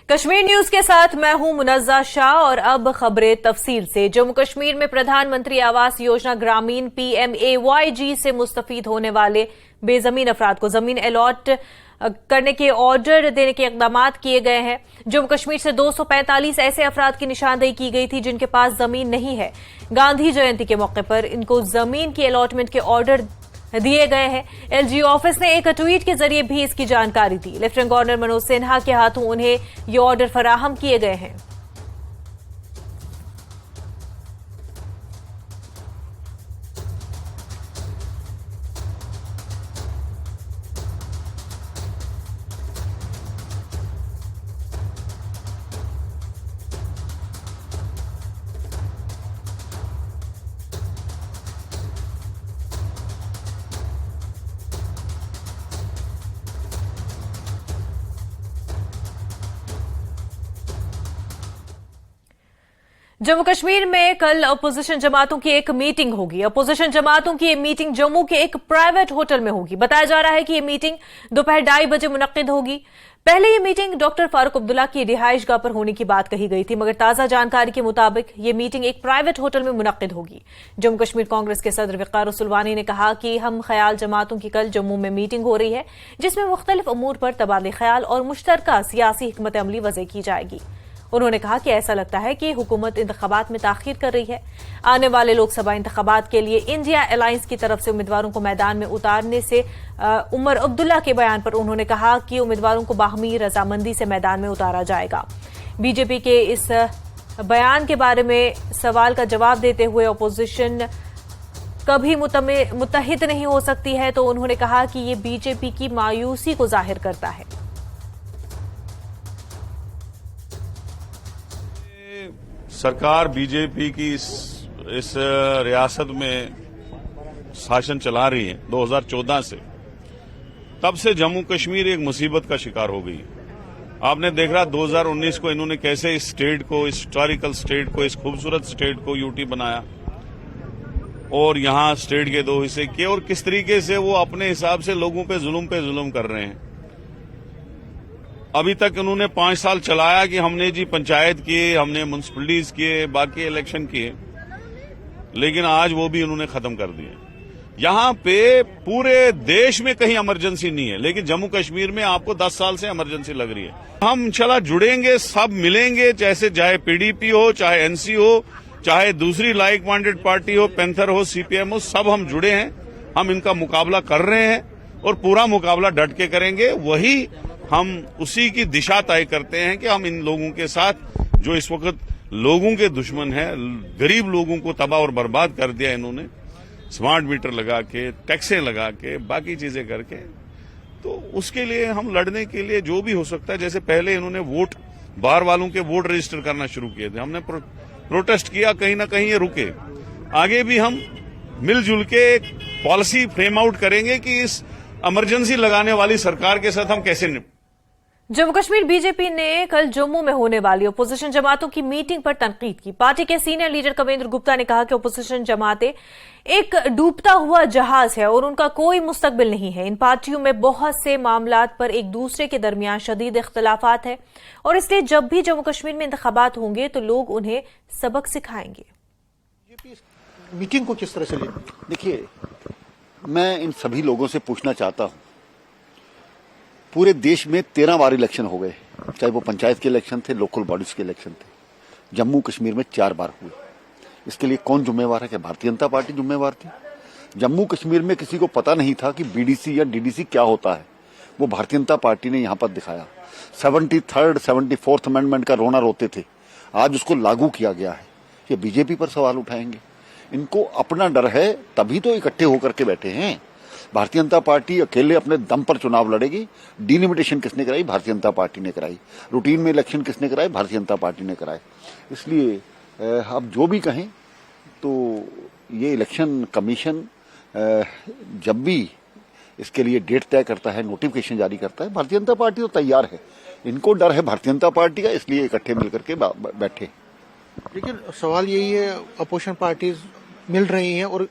Kashmir news के साथ मैं हूं मुनज़्ज़ा शाह और अब खबरें तफसील से। जम्मू कश्मीर में प्रधानमंत्री आवास योजना ग्रामीण PMAYG से मुस्तफीद होने वाले बेजमीन अफराद को जमीन अलॉट करने के ऑर्डर देने के इकदाम किए गए हैं। जम्मू कश्मीर से 245 ऐसे अफराद की निशानदेही की गई थी जिनके पास जमीन नहीं है। गांधी जयंती के मौके पर इनको जमीन की अलॉटमेंट के ऑर्डर दिए गए हैं। LG ऑफिस ने एक ट्वीट के जरिए भी इसकी जानकारी दी। लेफ्टिनेंट गवर्नर मनोज सिन्हा के हाथों उन्हें ये ऑर्डर फराहम किए गए हैं। जम्मू कश्मीर में कल अपोजिशन जमातों की एक मीटिंग होगी। अपोजिशन जमातों की ये मीटिंग जम्मू के एक प्राइवेट होटल में होगी। बताया जा रहा है कि ये मीटिंग दोपहर 2:30 बजे मुनक्किद होगी। पहले ये मीटिंग डॉक्टर फारूक अब्दुल्ला की रिहाइशगाह पर होने की बात कही गई थी, मगर ताजा जानकारी के मुताबिक ये मीटिंग एक प्राइवेट होटल में मुनक्किद होगी। जम्मू कश्मीर कांग्रेस के सदर वक़ार सुलवानी ने कहा कि हम ख्याल जमातों की कल जम्मू में मीटिंग हो रही है, जिसमें मुख्तलिफ अमूर पर तबादले ख्याल और मुश्तरका सियासी हिकमत अमली वज़े की जाएगी। उन्होंने कहा कि ऐसा लगता है कि हुकूमत इंतखाबात में ताखीर कर रही है। आने वाले लोकसभा इंतखाबात के लिए इंडिया अलायंस की तरफ से उम्मीदवारों को मैदान में उतारने से उमर अब्दुल्ला के बयान पर उन्होंने कहा कि उम्मीदवारों को बाहमी रजामंदी से मैदान में उतारा जाएगा। बीजेपी के इस बयान के बारे में सवाल का जवाब देते हुए अपोजिशन कभी मुत्तहिद नहीं हो सकती है, तो उन्होंने कहा कि ये बीजेपी की मायूसी को जाहिर करता है। सरकार बीजेपी की इस रियासत में शासन चला रही है 2014 से, तब से जम्मू कश्मीर एक मुसीबत का शिकार हो गई। आपने देख रहा 2019 को इन्होंने कैसे इस स्टेट को, इस हिस्टोरिकल स्टेट को, इस खूबसूरत स्टेट को यूटी बनाया और यहां स्टेट के 2 हिस्से किए, और किस तरीके से वो अपने हिसाब से लोगों पे जुल्म कर रहे हैं। अभी तक उन्होंने 5 साल चलाया कि हमने जी पंचायत किए, हमने म्युनिसिपलिटीज किए, बाकी इलेक्शन किए, लेकिन आज वो भी उन्होंने खत्म कर दिए। यहां पे पूरे देश में कहीं इमरजेंसी नहीं है, लेकिन जम्मू कश्मीर में आपको 10 साल से इमरजेंसी लग रही है। हम इंशाल्लाह जुड़ेंगे, सब मिलेंगे, चाहे PDP हो, चाहे NC हो, चाहे दूसरी लाइक माइंडेड पार्टी हो, पैंथर हो, CPM हो, सब हम जुड़े हैं। हम इनका मुकाबला कर रहे हैं और पूरा मुकाबला डट के करेंगे। वही हम उसी की दिशा तय करते हैं कि हम इन लोगों के साथ, जो इस वक्त लोगों के दुश्मन हैं, गरीब लोगों को तबाह और बर्बाद कर दिया इन्होंने, स्मार्ट मीटर लगा के, टैक्सें लगा के, बाकी चीजें करके, तो उसके लिए हम लड़ने के लिए जो भी हो सकता है। जैसे पहले इन्होंने बाहर वालों के वोट रजिस्टर करना शुरू किए थे, हमने प्रोटेस्ट किया, कहीं ना कहीं ये रुके। आगे भी हम मिलजुल के एक पॉलिसी फ्रेम आउट करेंगे कि इस इमरजेंसी लगाने वाली सरकार के साथ हम कैसे निपटें। जम्मू कश्मीर बीजेपी ने कल जम्मू में होने वाली अपोजिशन जमातों की मीटिंग पर तनकीद की। पार्टी के सीनियर लीडर कविंद्र गुप्ता ने कहा कि अपोजिशन जमातें एक डूबता हुआ जहाज है और उनका कोई मुस्तकबिल नहीं है। इन पार्टियों में बहुत से मामलात पर एक दूसरे के दरमियान शदीद इख्तलाफात है और इसलिए जब भी जम्मू कश्मीर में इंतखाबात होंगे तो लोग उन्हें सबक सिखाएंगे। मीटिंग को किस तरह से ले? देखिए, मैं इन सभी लोगों से पूछना चाहता हूं, पूरे देश में 13 बार इलेक्शन हो गए, चाहे वो पंचायत के इलेक्शन थे, लोकल बॉडीज के इलेक्शन थे। जम्मू कश्मीर में 4 बार हुए। इसके लिए कौन जिम्मेवार है? क्या भारतीय जनता पार्टी जिम्मेवार थी? जम्मू कश्मीर में किसी को पता नहीं था कि BDC या DDC क्या होता है, वो भारतीय जनता पार्टी ने यहां पर दिखाया। 73rd 74th अमेंडमेंट का रोना रोते थे, आज उसको लागू किया गया है। ये बीजेपी पर सवाल उठाएंगे। इनको अपना डर है, तभी तो इकट्ठे होकर के बैठे हैं। भारतीय जनता पार्टी अकेले अपने दम पर चुनाव लड़ेगी। डिलिमिटेशन किसने कराई? भारतीय जनता पार्टी ने कराई। रूटीन में इलेक्शन किसने कराए? भारतीय जनता पार्टी ने कराए। इसलिए अब जो भी कहें, तो ये इलेक्शन कमीशन जब भी इसके लिए डेट तय करता है, नोटिफिकेशन जारी करता है, भारतीय जनता पार्टी तो तैयार है। इनको डर है भारतीय जनता पार्टी का, इसलिए इकट्ठे मिलकर के बैठे। लेकिन सवाल यही है, अपोजिशन पार्टीज मिल रही हैं और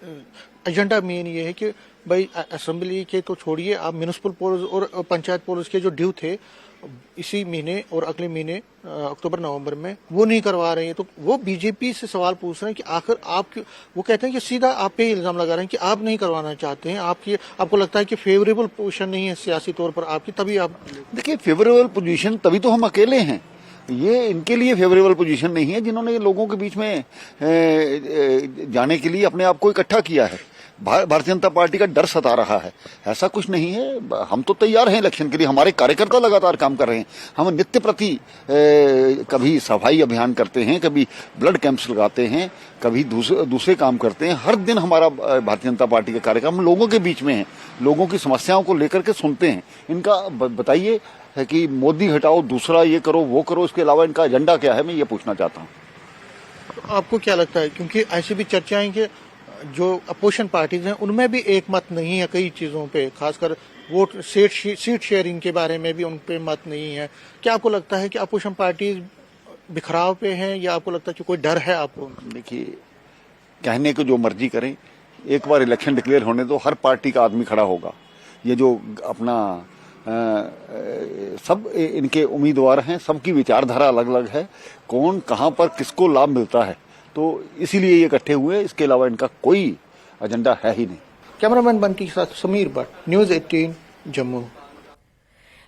एजेंडा मेन ये है कि भाई असेंबली के तो छोड़िए, आप म्यूनिसिपल पोल्स और पंचायत पोल्स के जो ड्यू थे इसी महीने और अगले महीने अक्टूबर नवंबर में वो नहीं करवा रहे हैं, तो वो बीजेपी से सवाल पूछ रहे हैं कि आखिर आप क्यों, वो कहते हैं कि सीधा आप पे इल्जाम लगा रहे हैं कि आप नहीं करवाना चाहते हैं, आपको लगता है कि फेवरेबल पोजीशन नहीं है सियासी तौर पर आपकी, तभी आप। देखिए, फेवरेबल पोजीशन तभी तो हम अकेले हैं, ये इनके लिए फेवरेबल पोजीशन नहीं है जिन्होंने लोगों के बीच में जाने के लिए अपने आप को इकट्ठा किया है। भारतीय जनता पार्टी का डर सता रहा है, ऐसा कुछ नहीं है। हम तो तैयार हैं इलेक्शन के लिए, हमारे कार्यकर्ता लगातार काम कर रहे हैं। हम नित्य प्रति कभी सफाई अभियान करते हैं, कभी ब्लड कैंप्स लगाते हैं, कभी दूसरे काम करते हैं। हर दिन हमारा भारतीय जनता पार्टी का कार्यक्रम लोगों के बीच में है, लोगों की समस्याओं को लेकर के सुनते हैं। इनका बताइए है कि मोदी हटाओ, दूसरा ये करो वो करो, इसके अलावा इनका एजेंडा क्या है, मैं ये पूछना चाहता हूँ। तो आपको क्या लगता है, क्योंकि ऐसी भी चर्चाएं कि जो अपोजिशन पार्टीज हैं उनमें भी एक मत नहीं है कई चीजों पे, खासकर वोट सीट शेयरिंग के बारे में भी उन पे मत नहीं है, क्या आपको लगता है कि अपोजिशन पार्टीज बिखराव पे हैं या आपको लगता है कि कोई डर है आपको? देखिए, कहने को जो मर्जी करें, एक बार इलेक्शन डिक्लेयर होने दो, हर पार्टी का आदमी खड़ा होगा। ये जो अपना सब इनके उम्मीदवार हैं, सबकी विचारधारा अलग अलग है, कौन कहां पर किसको लाभ मिलता है, तो इसीलिए ये इकट्ठे हुए, इसके अलावा इनका कोई एजेंडा है ही नहीं। कैमरामैन बंटी के साथ समीर भट्ट, न्यूज़ 18 जम्मू।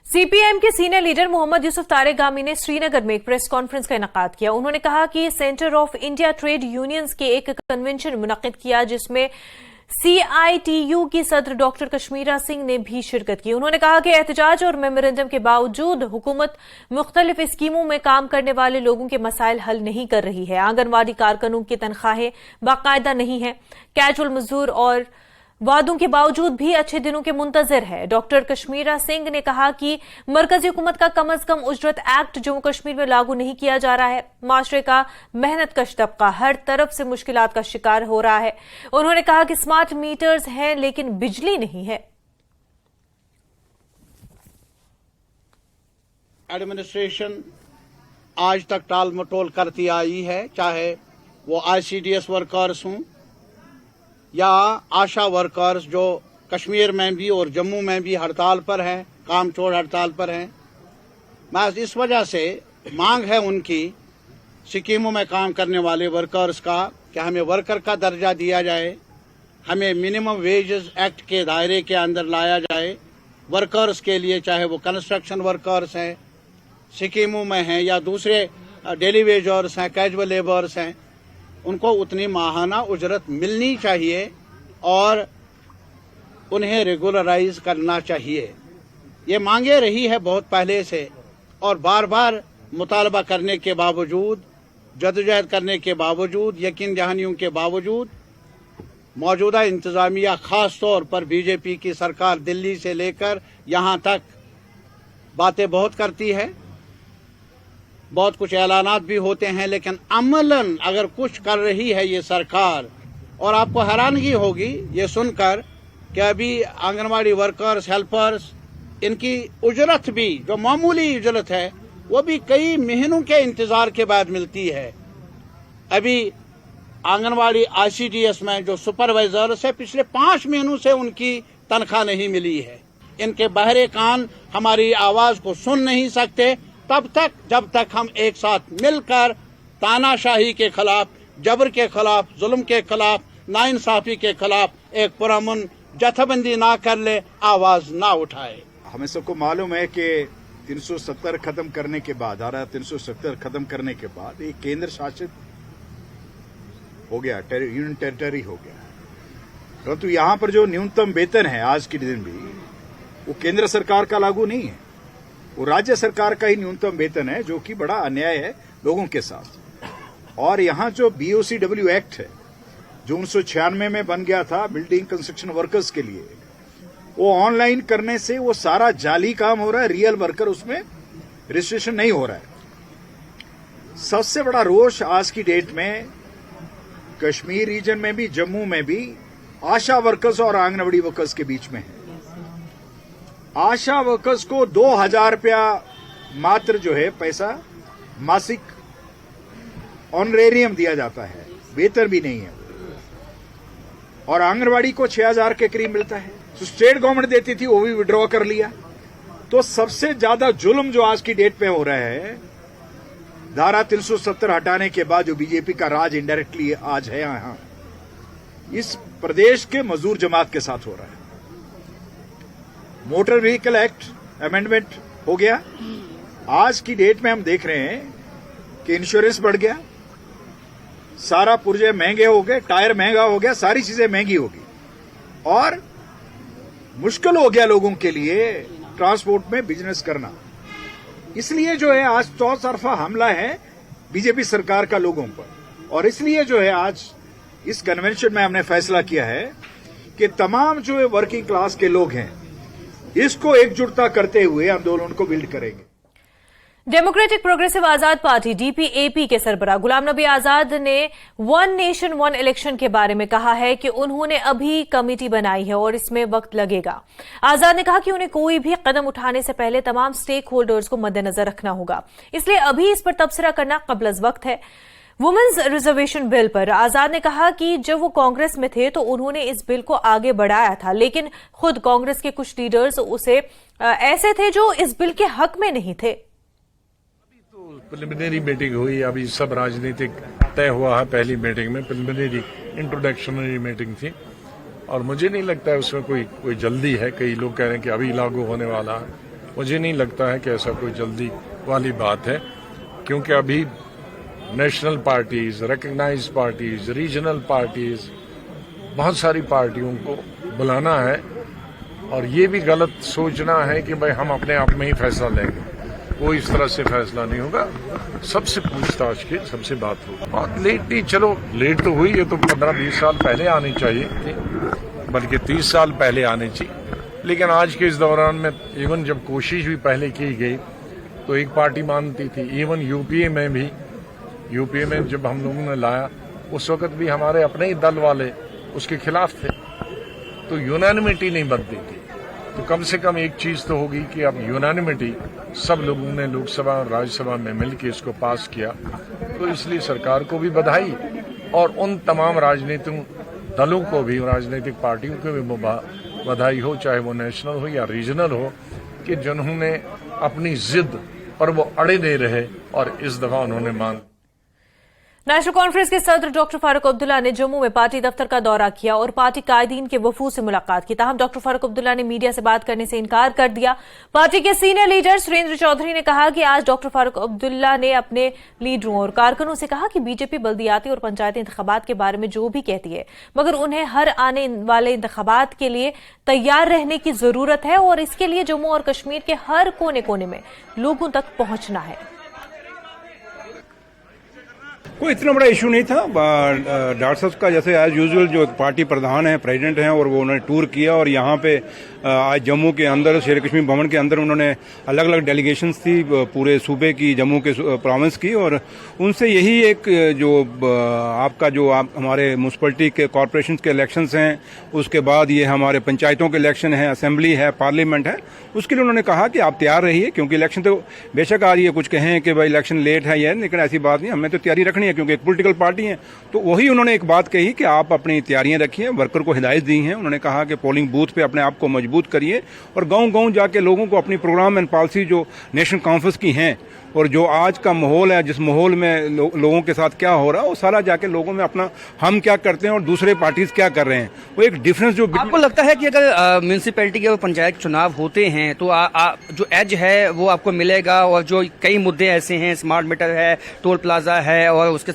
सीपीएम के सीनियर लीडर मोहम्मद यूसुफ तारेगामी ने श्रीनगर में एक प्रेस कॉन्फ्रेंस का इनेकाद किया। उन्होंने कहा कि centre of India trade unions के एक कन्वेंशन मुनक्किद किया, जिसमें CITU की सदर डॉक्टर कश्मीरा सिंह ने भी शिरकत की। उन्होंने कहा कि एहतजाज और मेमोरेंडम के बावजूद हुकूमत मुख्तलिफ स्कीमों में काम करने वाले लोगों के मसाइल हल नहीं कर रही है। आंगनवाड़ी कारकुनों की तनख्वाहें बाकायदा नहीं है, कैजुअल मजदूर और वादों के बावजूद भी अच्छे दिनों के मुंतजर है। डॉक्टर कश्मीरा सिंह ने कहा कि मरकजी हुकूमत का कम अज कम उजरत एक्ट जम्मू कश्मीर में लागू नहीं किया जा रहा है। माशरे का मेहनतकश तबका हर तरफ से मुश्किलात का शिकार हो रहा है। उन्होंने कहा कि स्मार्ट मीटर्स हैं लेकिन बिजली नहीं है। एडमिनिस्ट्रेशन आज तक टाल मटोल करती आई है, चाहे वो ICDS वर्कर्स हों या आशा वर्कर्स जो कश्मीर में भी और जम्मू में भी हड़ताल पर हैं, काम छोड़ हड़ताल पर हैं। बस इस वजह से मांग है उनकी स्कीमों में काम करने वाले वर्कर्स का कि हमें वर्कर का दर्जा दिया जाए, हमें मिनिमम वेजेस एक्ट के दायरे के अंदर लाया जाए। वर्कर्स के लिए, चाहे वो कंस्ट्रक्शन वर्कर्स हैं, स्कीमों में हैं या दूसरे डेली वेजर्स हैं, कैजुअल लेबर्स हैं, उनको उतनी माहाना उजरत मिलनी चाहिए और उन्हें रेगुलराइज करना चाहिए। ये मांगे रही है बहुत पहले से और बार बार मुतालबा करने के बावजूद, जदोजहद करने के बावजूद, यकीन दहानियों के बावजूद मौजूदा इंतजामिया खास तौर पर बीजेपी की सरकार दिल्ली से लेकर यहां तक बातें बहुत करती है, बहुत कुछ ऐलानात भी होते हैं, लेकिन अमलन अगर कुछ कर रही है ये सरकार, और आपको हैरानगी होगी ये सुनकर कि अभी आंगनवाड़ी वर्कर्स, हेल्पर्स, इनकी उजरत भी जो मामूली उजरत है वो भी कई महीनों के इंतजार के बाद मिलती है। अभी आंगनवाड़ी ICDS में जो सुपरवाइजर्स है, पिछले 5 महीनों से उनकी तनख्वाह नहीं मिली है। इनके बहरे कान हमारी आवाज को सुन नहीं सकते तब तक जब तक हम एक साथ मिलकर तानाशाही के खिलाफ, जबर के खिलाफ, जुल्म के खिलाफ, नाइंसाफी के खिलाफ एक पुरअमन जथेबंदी ना कर ले, आवाज ना उठाए। हमें सबको मालूम है कि 370 खत्म करने के बाद, धारा 370 खत्म करने के बाद एक केंद्र शासित हो गया, यूनियन टेरिटरी हो गया, परंतु यहाँ पर जो न्यूनतम वेतन है आज के दिन भी वो केंद्र सरकार का लागू नहीं है, वो राज्य सरकार का ही न्यूनतम वेतन है, जो कि बड़ा अन्याय है लोगों के साथ। और यहाँ जो BOCW एक्ट है जो 1996 में बन गया था बिल्डिंग कंस्ट्रक्शन वर्कर्स के लिए, वो ऑनलाइन करने से वो सारा जाली काम हो रहा है, रियल वर्कर उसमें रजिस्ट्रेशन नहीं हो रहा है। सबसे बड़ा रोष आज की डेट में कश्मीर रीजन में भी, जम्मू में भी आशा वर्कर्स और आंगनवाड़ी वर्कर्स के बीच में है। आशा वर्कर्स को 2000 रुपया मात्र जो है पैसा मासिक ऑनरेरियम दिया जाता है, वेतन भी नहीं है, और आंगनवाड़ी को 6000 के करीब मिलता है। तो स्टेट गवर्नमेंट देती थी, वो भी विड्रॉ कर लिया। तो सबसे ज्यादा जुल्म जो आज की डेट पे हो रहा है, धारा 370 हटाने के बाद जो बीजेपी का राज इनडायरेक्टली आज है यहां, इस प्रदेश के मजदूर जमात के साथ हो रहा है। मोटर व्हीकल एक्ट अमेंडमेंट हो गया। आज की डेट में हम देख रहे हैं कि इंश्योरेंस बढ़ गया, सारा पुर्जे महंगे हो गए, टायर महंगा हो गया, सारी चीजें महंगी होगी और मुश्किल हो गया लोगों के लिए ट्रांसपोर्ट में बिजनेस करना। इसलिए जो है आज चौतरफा हमला है बीजेपी सरकार का लोगों पर, और इसलिए जो है आज इस कन्वेंशन में हमने फैसला किया है कि तमाम जो है वर्किंग क्लास के लोग हैं, इसको एकजुटता करते हुए आंदोलन को बिल्ड करेंगे। डेमोक्रेटिक प्रोग्रेसिव आजाद पार्टी डीपीएपी के सरबराह गुलाम नबी आजाद ने वन नेशन वन इलेक्शन के बारे में कहा है कि उन्होंने अभी कमेटी बनाई है और इसमें वक्त लगेगा। आजाद ने कहा कि उन्हें कोई भी कदम उठाने से पहले तमाम स्टेक होल्डर्स को मद्देनजर रखना होगा, इसलिए अभी इस पर तबसरा करना कब्ल अज़ वक्त है। वुमेन्स रिजर्वेशन बिल पर आजाद ने कहा कि जब वो कांग्रेस में थे तो उन्होंने इस बिल को आगे बढ़ाया था, लेकिन खुद कांग्रेस के कुछ लीडर्स उसे ऐसे थे जो इस बिल के हक में नहीं थे। प्रिलिमिनरी मीटिंग हुई, अभी सब राजनीतिक तय हुआ है। पहली मीटिंग में प्रिलिमिनरी इंट्रोडक्शनरी मीटिंग थी और मुझे नहीं लगता है उसमें कोई जल्दी है। कई लोग कह रहे हैं कि अभी लागू होने वाला है, मुझे नहीं लगता है कि ऐसा कोई जल्दी वाली बात है, क्योंकि अभी national parties, recognised parties, regional parties, बहुत सारी पार्टियों को बुलाना है और ये भी गलत सोचना है कि भाई हम अपने आप में ही फैसला लेंगे। वो इस तरह से फैसला नहीं होगा, सबसे पूछताछ की सबसे बात होगी। बहुत लेट नहीं, चलो लेट तो हुई, ये तो 15-20 साल पहले आनी चाहिए थी, बल्कि 30 साल पहले आनी चाहिए। लेकिन आज के इस दौरान में इवन जब कोशिश भी पहले की गई तो एक पार्टी मानती थी। इवन यूपीए में जब हम लोगों ने लाया उस वक्त भी हमारे अपने ही दल वाले उसके खिलाफ थे, तो यूनानिमिटी नहीं बनती थी। तो कम से कम एक चीज तो होगी कि अब यूनानिमिटी सब लोगों ने लोकसभा और राज्यसभा में मिलकर इसको पास किया, तो इसलिए सरकार को भी बधाई और उन तमाम राजनीतिक दलों को भी, राजनीतिक पार्टियों को भी बधाई हो, चाहे वो नेशनल हो या रीजनल हो, कि जिन्होंने अपनी जिद पर वो अड़े नहीं रहे और इस दफा उन्होंने मान। नेशनल कॉन्फ्रेंस के सदर डॉक्टर फारूक अब्दुल्ला ने जम्मू में पार्टी दफ्तर का दौरा किया और पार्टी कायदीन के वफूद से मुलाकात की। ताहम डॉक्टर फारूक अब्दुल्ला ने मीडिया से बात करने से इनकार कर दिया। पार्टी के सीनियर लीडर सुरेंद्र चौधरी ने कहा कि आज डॉक्टर फारूक अब्दुल्ला ने अपने लीडरों और कारकुनों से कहा कि बीजेपी बल्दियाती और पंचायती इंतखाबात के बारे में जो भी कहती है, मगर उन्हें हर आने वाले इंतखाबात के लिए तैयार रहने की जरूरत है और इसके लिए जम्मू और कश्मीर के हर कोने कोने में लोगों तक पहुंचना है। कोई इतना बड़ा इशू नहीं था। डॉक्टर साहब का जैसे एज यूजुअल जो पार्टी प्रधान है, प्रेसिडेंट हैं, और वो उन्होंने टूर किया और यहाँ पे आज जम्मू के अंदर शेर कश्मीर भवन के अंदर उन्होंने अलग अलग डेलीगेशंस थी पूरे सूबे की, जम्मू के प्रोविंस की, और उनसे यही एक जो आपका जो हमारे म्यूनसिपलिटी के कॉरपोरेशन के इलेक्शंस हैं, उसके बाद ये हमारे पंचायतों के इलेक्शन हैं, असेंबली है, पार्लियामेंट है, उसके लिए उन्होंने कहा कि आप तैयार रहिए, क्योंकि इलेक्शन तो बेशक आ रही है, कुछ कहें कि भाई इलेक्शन लेट है ये, लेकिन ऐसी बात नहीं, हमें तो तैयारी रखनी है क्योंकि एक पॉलिटिकल पार्टी है। तो वही उन्होंने एक बात कही कि आप अपनी तैयारियां रखिए, वर्कर को हिदायत दी है। उन्होंने कहा कि पोलिंग बूथ पे अपने आप को मजबूत करिए और गांव-गांव जाके लोगों को अपनी प्रोग्राम एंड पॉलिसी जो नेशनल कॉन्फ्रेंस की हैं और जो आज का माहौल है, जिस माहौल में लोगों के साथ क्या हो रहा है, वो सारा जाके लोगों में अपना हम क्या करते हैं और दूसरे पार्टीज क्या कर रहे हैं, वो एक डिफरेंस जो आपको लगता है कि अगर म्यूनिसिपैलिटी के और पंचायत चुनाव होते हैं तो जो एज है वो आपको मिलेगा, और जो कई मुद्दे ऐसे हैं, स्मार्ट मीटर है, टोल प्लाजा है और उसके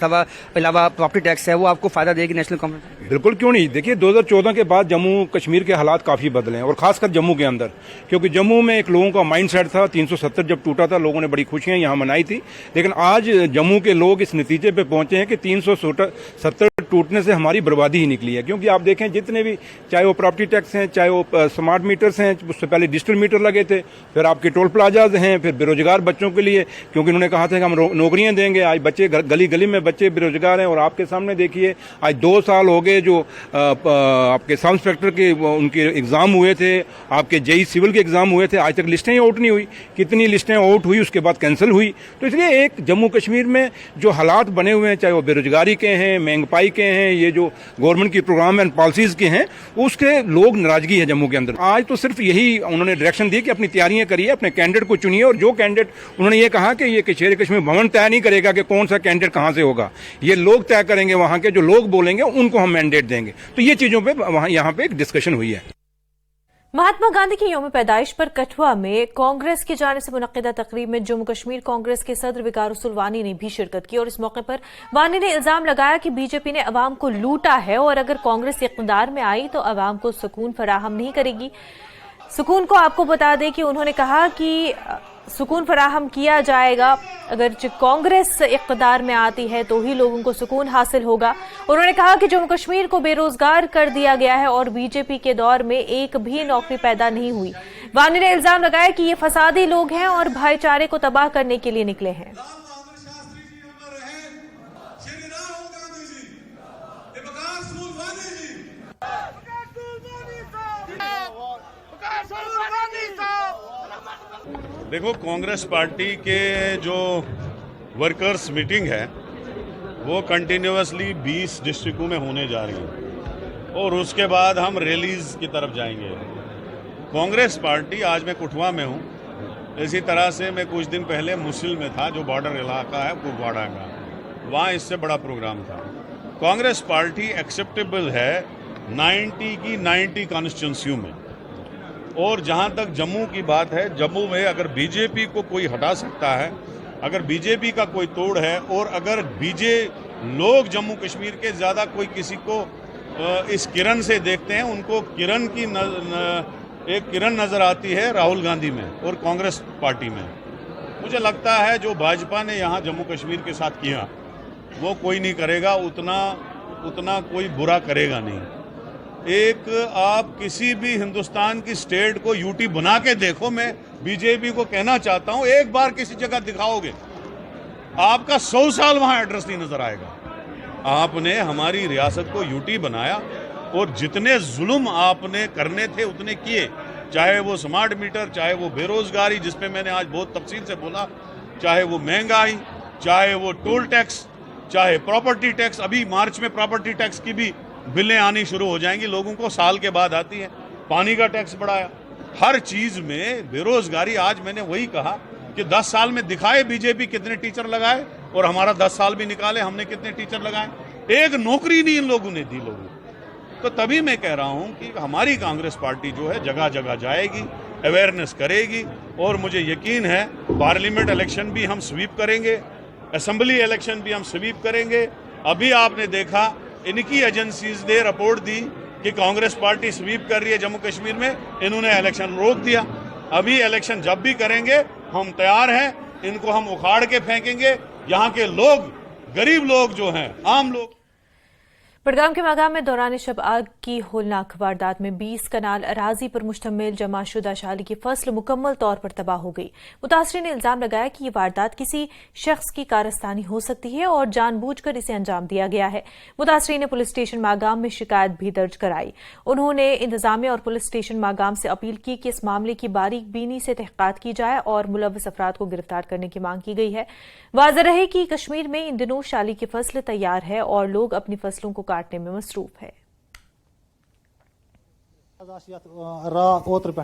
अलावा प्रॉपर्टी टैक्स है, वो आपको फायदा देगी नेशनल कॉन्फ्रेंस? बिल्कुल, क्यों नहीं। देखिए 2014 के बाद जम्मू कश्मीर के हालात काफी बदले हैं और खासकर जम्मू के अंदर, क्योंकि जम्मू में एक लोगों का माइंड सेट था, 370 जब टूटा था लोगों ने बड़ी खुशियां यहां मनाई थी, लेकिन आज जम्मू के लोग इस नतीजे पे पहुंचे हैं कि 370 टूटने से हमारी बर्बादी ही निकली है। क्योंकि आप देखें जितने भी, चाहे वो प्रॉपर्टी टैक्स हैं, चाहे वो स्मार्ट मीटर्स हैं, उससे पहले डिजिटल मीटर लगे थे, फिर आपके टोल प्लाजाज हैं, फिर बेरोजगार बच्चों के लिए, क्योंकि उन्होंने कहा था कि हम नौकरियां देंगे, आज बच्चे गली गली में बच्चे बेरोजगार हैं। और आपके सामने देखिए आज 2 साल हो गए जो आपके सब इंस्पेक्टर के उनके एग्जाम हुए थे, आपके जेई सिविल के एग्जाम हुए थे, आज तक लिस्टें आउट नहीं हुई। कितनी लिस्टें आउट हुई, उसके बाद कैंसिल हुई। तो इसलिए एक जम्मू कश्मीर में जो हालात बने हुए हैं, चाहे वो बेरोजगारी के हैं, महंगाई के के हैं, ये जो गवर्नमेंट की प्रोग्राम एंड पॉलिसीज के हैं, उसके लोग नाराजगी है जम्मू के अंदर। आज तो सिर्फ यही उन्होंने डायरेक्शन दी कि अपनी तैयारियां करिए, अपने कैंडिडेट को चुनिए, और जो कैंडिडेट उन्होंने ये कहा कि ये शेर कश्मीर भवन तय नहीं करेगा कि कौन सा कैंडिडेट कहां से होगा, ये लोग तय करेंगे, वहां के जो लोग बोलेंगे उनको हम मैंडेट देंगे। तो ये चीजों पे वहां यहाँ पे एक डिस्कशन हुई है। महात्मा गांधी की यौम पैदाइश पर कठुआ में कांग्रेस की जानिब से मुनक्किदा तकरीब में जम्मू कश्मीर कांग्रेस के सदर विकार रसूल वानी ने भी शिरकत की और इस मौके पर वानी ने इल्जाम लगाया कि बीजेपी ने अवाम को लूटा है और अगर कांग्रेस इक़्तिदार में आई तो अवाम को सुकून फराहम नहीं करेगी। सुकून को आपको बता दें कि उन्होंने कहा कि सुकून फराहम किया जाएगा, अगर कांग्रेस इक़्तिदार में आती है तो ही लोगों को सुकून हासिल होगा। उन्होंने कहा कि जम्मू कश्मीर को बेरोजगार कर दिया गया है और बीजेपी के दौर में एक भी नौकरी पैदा नहीं हुई। वानी ने इल्जाम लगाया कि ये फसादी लोग हैं और भाईचारे को तबाह करने के लिए निकले हैं। देखो, कांग्रेस पार्टी के जो वर्कर्स मीटिंग है वो कंटिन्यूअसली 20 डिस्ट्रिक्टों में होने जा रही है और उसके बाद हम रैलीज की तरफ जाएंगे। कांग्रेस पार्टी, आज मैं कठुआ में हूँ, इसी तरह से मैं कुछ दिन पहले मुसिल में था, जो बॉर्डर इलाका है कुपवाड़ा का, वहाँ इससे बड़ा प्रोग्राम था। कांग्रेस पार्टी एक्सेप्टेबल है 90 की 90 कॉन्स्टिट्यूंसियों में, और जहां तक जम्मू की बात है, जम्मू में अगर बीजेपी को कोई हटा सकता है, अगर बीजेपी का कोई तोड़ है, और अगर लोग जम्मू कश्मीर के ज्यादा कोई किसी को इस किरण से देखते हैं, उनको किरण की एक किरण नजर आती है राहुल गांधी में और कांग्रेस पार्टी में। मुझे लगता है जो भाजपा ने यहाँ जम्मू कश्मीर के साथ किया वो कोई नहीं करेगा, उतना कोई बुरा करेगा नहीं। एक आप किसी भी हिंदुस्तान की स्टेट को यूटी बना के देखो, मैं बीजेपी को कहना चाहता हूं, एक बार किसी जगह दिखाओगे आपका 100 साल वहां एड्रेस नहीं नजर आएगा। आपने हमारी रियासत को यूटी बनाया और जितने जुल्म आपने करने थे उतने किए, चाहे वो स्मार्ट मीटर, चाहे वो बेरोजगारी जिसपे मैंने आज बहुत तफसील से बोला, चाहे वो महंगाई, चाहे वो टोल टैक्स, चाहे प्रॉपर्टी टैक्स। अभी मार्च में प्रॉपर्टी टैक्स की भी बिलें आनी शुरू हो जाएंगी, लोगों को साल के बाद आती है। पानी का टैक्स बढ़ाया, हर चीज में बेरोजगारी। आज मैंने वही कहा कि 10 साल में दिखाए बीजेपी कितने टीचर लगाए, और हमारा 10 साल भी निकाले हमने कितने टीचर लगाए, एक नौकरी नहीं इन लोगों ने दी लोगों को। तो तभी मैं कह रहा हूं कि हमारी कांग्रेस पार्टी जो है जगह जगह जाएगी, अवेयरनेस करेगी, और मुझे यकीन है पार्लियामेंट इलेक्शन भी हम स्वीप करेंगे, असेंबली इलेक्शन भी हम स्वीप करेंगे। अभी आपने देखा इनकी एजेंसीज ने रिपोर्ट दी कि कांग्रेस पार्टी स्वीप कर रही है जम्मू कश्मीर में, इन्होंने इलेक्शन रोक दिया। अभी इलेक्शन जब भी करेंगे हम तैयार हैं, इनको हम उखाड़ के फेंकेंगे। यहाँ के लोग, गरीब लोग जो हैं, आम लोग। बडगाम के मागाम में दौरान शब आग की होलनाक वारदात में 20 कनाल अराजी पर मुश्तमिल जमाशुदा शाली की फसल मुकम्मल तौर पर तबाह हो गई। मुतासरीन ने इल्जाम लगाया कि ये वारदात किसी शख्स की कारस्तानी हो सकती है और जानबूझकर इसे अंजाम दिया गया है। मुतासरीन ने पुलिस स्टेशन मागाम में शिकायत भी दर्ज कराई। उन्होंने इंतजामिया और पुलिस स्टेशन मागाम से अपील की कि इस मामले की बारीक बीनी से तहकीकात की जाए और मुलव्वस अफराद को गिरफ्तार करने की मांग की गई है। वाज़ेह रहे कि कश्मीर में इन दिनों शाली की फसल तैयार है और लोग अपनी फसलों को काटने में मसरूफ है। रात ओत्र पे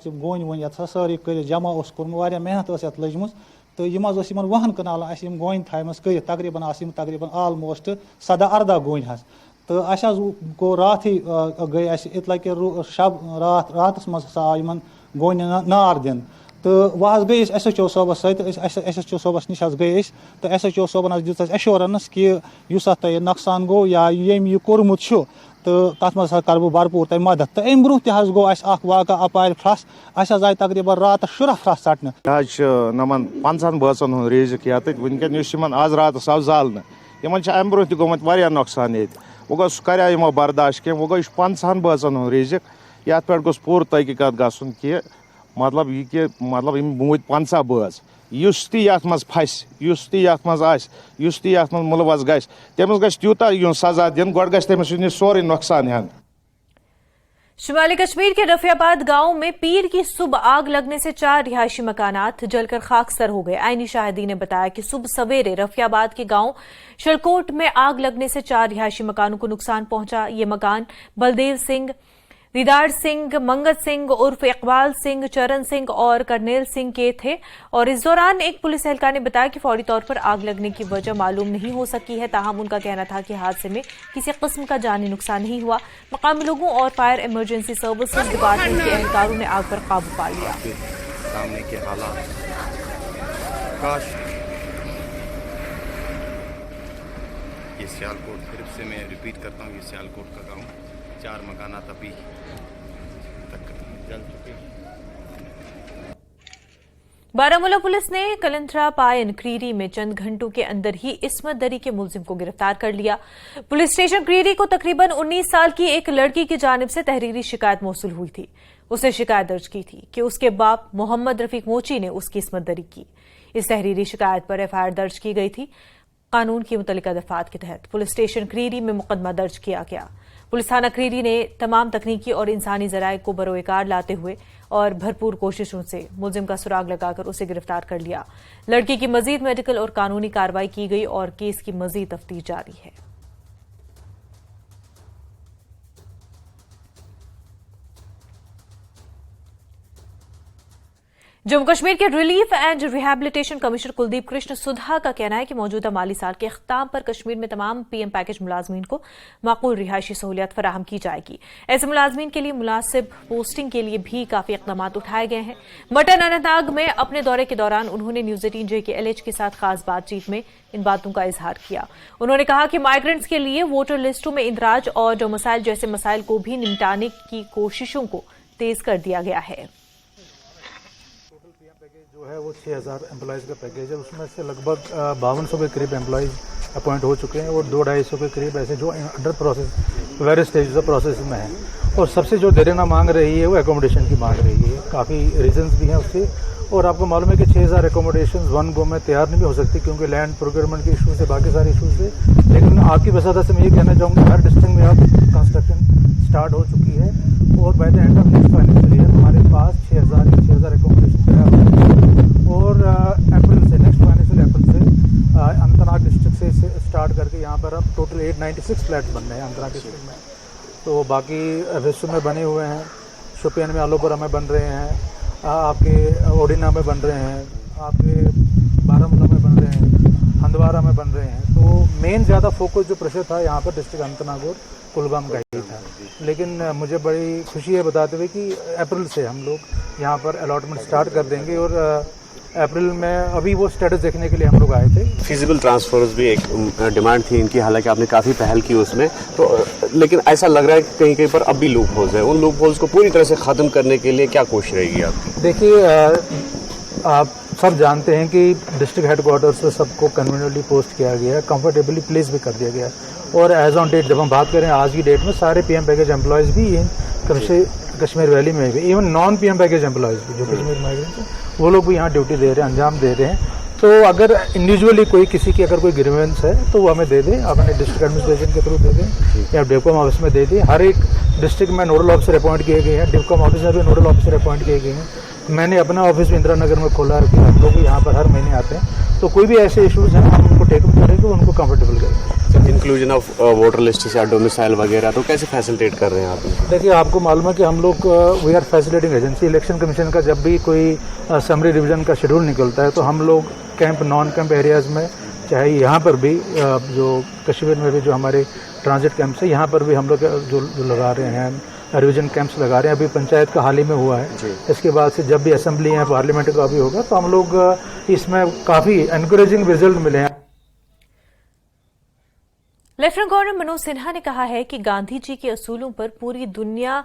गोन वो सारी कर जमा कर मेहनत लजम तो वहन कनाल गोन कर तकरीबन आलमोस्ट 17-18 गोन तो अस गो रात गई इतला कि रात मज आव गोन नार दिन तो वह गई SHO सोबस SHO सोबस नश गई तो SHO सोबन दित एश्योरेंस कि तुह नुकसान गो या ये कोर्मुत तो तथ मज कर बह भरपूर तक मदद तो अम ब्रोह तह गो वाक़ अपार फ्रस अस आए तकरीबन रात 10 फ्रस षटन नमन 50 बसन हूँ रिजिक ये वनकन आज रात आव जालन इन अम ब्रोह तक गोमुत नुकसान ये वो सह कर बर्दाश्त कह वो गो 50 बसन हूँ रिजिक ये पे गोस पूर तहकीकत गन कि मतलब ये मतलब मूद 50 बज यत मज फस यत मज मुलवस गस तमिस गूता सजा दिन गो गस तमिस सोरे नुकसान हेन। शुमाली कश्मीर के रफियाबाद गांव में पीर की सुबह आग लगने से 4 रिहायशी मकानात जलकर खाकसर हो गए। आईनी शाहिदी ने बताया कि सुबह सवेरे रफियाबाद के गांव शलकोट में आग लगने से 4 रिहायशी मकानों को नुकसान पहुंचा। ये मकान बलदेव सिंह, दीदार सिंह, मंगत सिंह उर्फ इकबाल सिंह, चरण सिंह और करनेल सिंह के थे। और इस दौरान एक पुलिस एहलकार ने बताया कि फौरी तौर पर आग लगने की वजह मालूम नहीं हो सकी है। ताहम उनका कहना था कि हादसे में किसी किस्म का जानी नुकसान नहीं हुआ। मकामी लोगों और फायर इमरजेंसी सर्विसेज डिपार्टमेंट के एहलकारों ने आग पर काबू पा लिया। सामने के हालात काश ये सियालकोट, फिर से मैं रिपीट करता हूँ, ये सियालकोट का गाँव, 4 मकानात अभी तक जल चुके हैं। बारामूला पुलिस ने कलंथरा पायन क्रीरी में चंद घंटों के अंदर ही इस्मत दरी के मुलजिम को गिरफ्तार कर लिया। पुलिस स्टेशन क्रीरी को तकरीबन 19 साल की एक लड़की की जानिब से तहरीरी शिकायत मौसूल हुई थी। उसने शिकायत दर्ज की थी कि उसके बाप मोहम्मद रफीक मोची ने उसकी इस्मत दरी की। इस तहरीरी शिकायत पर एफआईआर दर्ज की गई थी। कानून की मुतल्लिका दफात के तहत पुलिस स्टेशन क्रीरी में मुकदमा दर्ज किया गया। पुलिस थाना क्रीरी ने तमाम तकनीकी और इंसानी जराये को बरोएकार लाते हुए और भरपूर कोशिशों से मुलजिम का सुराग लगाकर उसे गिरफ्तार कर लिया। लड़की की मजीद मेडिकल और कानूनी कार्रवाई की गई और केस की मजीद तफ्तीश जारी है। जम्मू कश्मीर के relief and rehabilitation commissioner Kuldeep Krishan Sudha का कहना है कि मौजूदा माली साल के अख्ताम पर कश्मीर में तमाम पीएम पैकेज मुलाजमीन को माकूल रिहायशी सहूलियत फराहम की जाएगी। ऐसे मुलाजमीन के लिए मुनासिब पोस्टिंग के लिए भी काफी इकदाम उठाए गए हैं। मटन अनंतनाग में अपने दौरे के दौरान उन्होंने न्यूज 18 JKLH के साथ खास बातचीत में इन बातों का इजहार किया। उन्होंने कहा कि माइग्रेंट्स के लिए वोटर लिस्टों में इंदराज और डोमिसाइल जैसे मसाइल को भी निपटाने की कोशिशों को तेज कर दिया गया है। जो है वो 6000 एम्प्लॉयज़ का पैकेज है। उसमें से लगभग 5200 के करीब एम्प्लॉयज़ अपॉइंट हो चुके हैं और 200-250 के करीब ऐसे जो under process various stage of process में हैं। और सबसे जो देना मांग रही है वो एकोमोडेशन की मांग रही है। काफ़ी रीजंस भी हैं उसके। और आपको मालूम है कि 6000 एकोमोडेशन वन गो में तैयार नहीं हो सकती क्योंकि लैंड प्रोक्योरमेंट के इशू से, बाकी सारे इशू से। लेकिन आपकी वसादत से मैं ये कहना चाहूँगा हर डिस्ट्रिक्ट में अब कंस्ट्रक्शन स्टार्ट हो चुकी है और by the end of next financial year हमारे पास 6000 एकोमोडेशन तैयार हो चुकी है। और अप्रैल से, नेक्स्ट फाइनेंशियल अप्रैल से अनंतनाग डिस्ट्रिक्ट से स्टार्ट करके यहाँ पर अब टोटल 896 फ्लैट्स बन रहे हैं अनंतनाग डिस्ट्रिक्ट में। तो बाकी वेस्ट में बने हुए हैं, शोपियान में, आलोपुरा में बन रहे हैं, आपके ओडिना में बन रहे हैं, आपके बारामूला में बन रहे हैं, हंदवारा में बन रहे हैं। तो मेन ज़्यादा फोकस जो प्रेशर था यहाँ पर डिस्ट्रिक्ट अनंतनाग और कुलगाम का ही था। लेकिन मुझे बड़ी खुशी है बताते हुए कि अप्रैल से हम लोग यहाँ पर अलॉटमेंट स्टार्ट कर देंगे और अप्रैल में अभी वो स्टेटस देखने के लिए हम लोग आए थे। फिजिबल ट्रांसफर्स भी एक डिमांड थी इनकी, हालांकि आपने काफ़ी पहल की उसमें, तो लेकिन ऐसा लग रहा है कि कहीं कहीं पर अब भी लूप होल्स हैं। उन लूप होल्स को पूरी तरह से ख़त्म करने के लिए क्या कोशिश रहेगी आपकी? देखिए, आप सब जानते हैं कि डिस्ट्रिक्ट हेडक्वार्टर से सबको कन्वीनियंटली पोस्ट किया गया है, कंफर्टेबली प्लेस भी कर दिया गया है। और एज ऑन डेट जब हम बात करें आज की डेट में सारे पीएम पैकेज एम्प्लॉयज़ भी कश्मीर वैली में भी, even non PM package employees भी जो कश्मीर माइग्रेंट्स हैं वो लोग भी यहाँ ड्यूटी दे रहे हैं, अंजाम दे रहे हैं। तो अगर इंडिविजुअली कोई किसी की अगर कोई ग्रीवेंस है तो वो हमें दे दें, अपने डिस्ट्रिक्ट एडमिनिस्ट्रेशन के थ्रू दे दें या डिवकॉम ऑफिस में दे दें। हर एक डिस्ट्रिक्ट में नोडल ऑफिसर अपॉइंट किए गए हैं, डिवकॉम ऑफिस में भी नोडल ऑफिसर अपॉइंट किए गए हैं। मैंने अपना ऑफिस भी इंदिरा नगर में खोला है, हम लोग यहाँ पर हर महीने आते हैं। तो कोई भी ऐसे इशूज़ हैं हम उनको टेकअप करेंगे, उनको कंफर्टेबल करेंगे। इंक्लूजन ऑफ वोटर लिस्ट या डोमिसाइल वगैरह तो कैसे फैसिलिटेट कर रहे हैं आप? देखिए, आपको मालूम है कि हम लोग we are facilitating agency. Election commission का जब भी कोई समरी रिवीजन का शेड्यूल निकलता है तो हम लोग कैंप, नॉन कैंप एरियाज़ में, चाहे यहाँ पर भी जो कश्मीर में भी जो हमारे ट्रांजिट कैंप्स है यहाँ पर भी हम लोग जो लगा रहे हैं, रिवीजन कैंप्स लगा रहे हैं। अभी पंचायत का हाल ही में हुआ है। इसके बाद से जब भी असेंबली है, पार्लियामेंट का भी होगा, तो हम लोग इसमें काफ़ी एनकरेजिंग रिजल्ट मिले हैं। लेफ्टिनेंट गवर्नर मनोज सिन्हा ने कहा है कि गांधी जी के असूलों पर पूरी दुनिया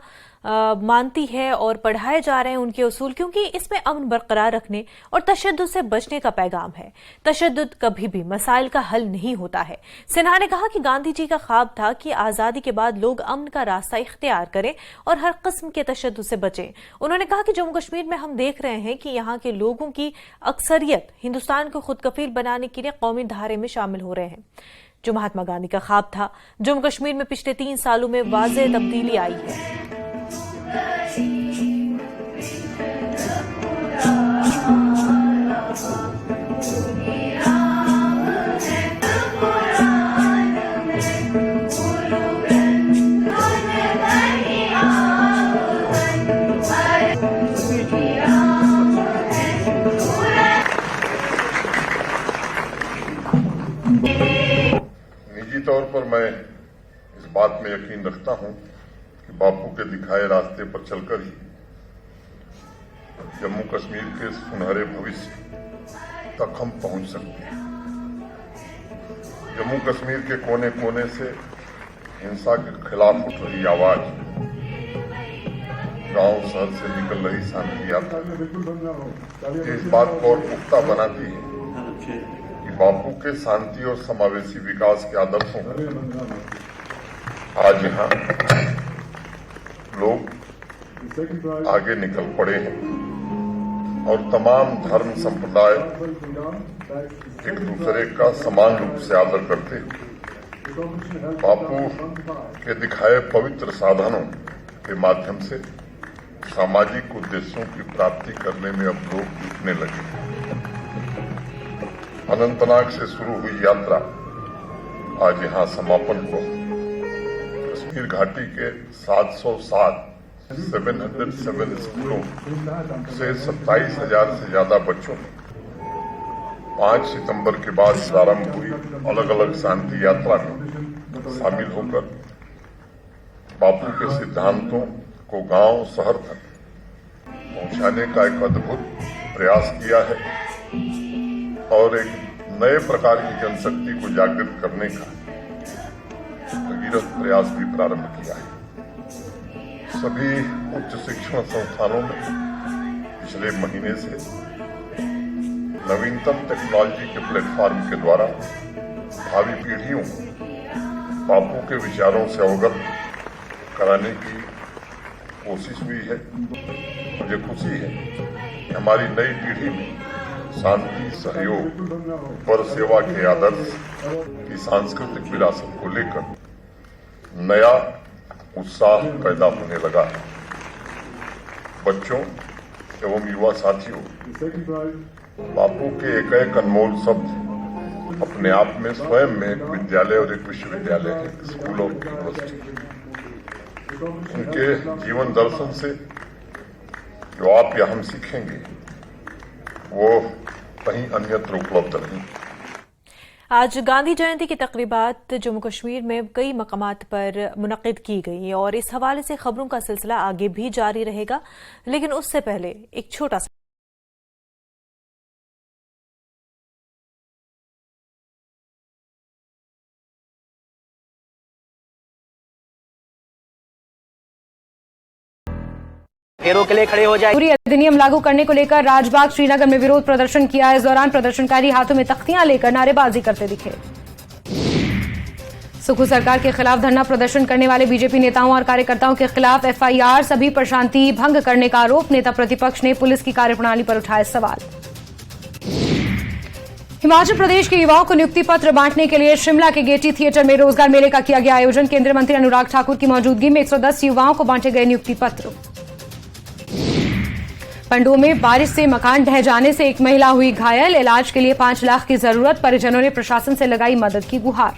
मानती है और पढ़ाए जा रहे हैं उनके असूल, क्योंकि इसमें अमन बरकरार रखने और तशद्दुद से बचने का पैगाम है। तशद्दुद कभी भी मसाइल का हल नहीं होता है। सिन्हा ने कहा कि गांधी जी का ख्वाब था कि आजादी के बाद लोग अमन का रास्ता इख्तियार करें और हर किस्म के तशद्दुद से बचें। उन्होंने कहा कि जम्मू कश्मीर में हम देख रहे हैं कि यहाँ के लोगों की अक्सरियत हिंदुस्तान को खुद कफील बनाने के लिए कौमी धारे में शामिल हो रहे हैं। जो महात्मा गांधी का ख्वाब था, जम्मू कश्मीर में पिछले 3 सालों में वाज़ेह तब्दीली आई है। निजी तौर पर मैं इस बात में यकीन रखता हूं कि बापू के दिखाए रास्ते पर चलकर ही जम्मू कश्मीर के सुनहरे भविष्य तक हम पहुंच सकते हैं। जम्मू कश्मीर के कोने कोने से हिंसा के खिलाफ उठ रही आवाज, गांव शहर से निकल रही शांति यात्रा इस बात को और पुख्ता बनाती है कि बापू के शांति और समावेशी विकास के आदर्शों को आज यहाँ लोग आगे निकल पड़े हैं और तमाम धर्म संप्रदाय एक दूसरे का समान रूप से आदर करते हुए बापू के दिखाए पवित्र साधनों के माध्यम से सामाजिक उद्देश्यों की प्राप्ति करने में अब लोग जुटने लगे। अनंतनाग से शुरू हुई यात्रा आज यहाँ समापन को कश्मीर घाटी के 707 स्कूलों से 27,000 से ज्यादा बच्चों ने 5 सितंबर के बाद प्रारंभ हुई अलग अलग शांति यात्रा में शामिल होकर बापू के सिद्धांतों को गांव शहर तक पहुंचाने का एक अद्भुत प्रयास किया है और एक नए प्रकार की जनशक्ति को जागृत करने का भगीरथ प्रयास भी प्रारंभ किया है। सभी उच्च शिक्षण संस्थानों में पिछले महीने से नवीनतम टेक्नोलॉजी के प्लेटफॉर्म के द्वारा भावी पीढ़ियों को बापू के विचारों से अवगत कराने की कोशिश हुई है। मुझे खुशी है कि हमारी नई पीढ़ी में शांति, सहयोग, पर सेवा के आदर्श की सांस्कृतिक विरासत को लेकर नया उत्साह पैदा होने लगा है। बच्चों एवं युवा साथियों, बापू के एक अनमोल शब्द अपने आप में स्वयं में एक विद्यालय और एक विश्वविद्यालय है, स्कूल ऑफ यूनिवर्सिटी। उनके जीवन दर्शन से जो आप या हम सीखेंगे वो कहीं अन्यत्र उपलब्ध नहीं। आज गांधी जयंती की तकरीबात जम्मू कश्मीर में कई मकामात पर मुनक्किद की गई और इस हवाले से खबरों का सिलसिला आगे भी जारी रहेगा, लेकिन उससे पहले एक छोटा सा फेरों के लिए खड़े हो जाए। पूरी अधिनियम लागू करने को लेकर राजबाग श्रीनगर में विरोध प्रदर्शन किया। इस दौरान प्रदर्शनकारी हाथों में तख्तियां लेकर नारेबाजी करते दिखे। सुखू सरकार के खिलाफ धरना प्रदर्शन करने वाले बीजेपी नेताओं और कार्यकर्ताओं के खिलाफ एफआईआर, सभी पर शांति भंग करने का आरोप। नेता प्रतिपक्ष ने पुलिस की कार्यप्रणाली पर उठाए सवाल। हिमाचल प्रदेश के युवाओं को नियुक्ति पत्र बांटने के लिए शिमला के गेटी थिएटर में रोजगार मेले का किया गया आयोजन। केंद्रीय मंत्री अनुराग ठाकुर की मौजूदगी में 110 युवाओं को बांटे गए नियुक्ति पत्र। पंडोह में बारिश से मकान ढह जाने से एक महिला हुई घायल। इलाज के लिए 5 लाख की जरूरत, परिजनों ने प्रशासन से लगाई मदद की गुहार।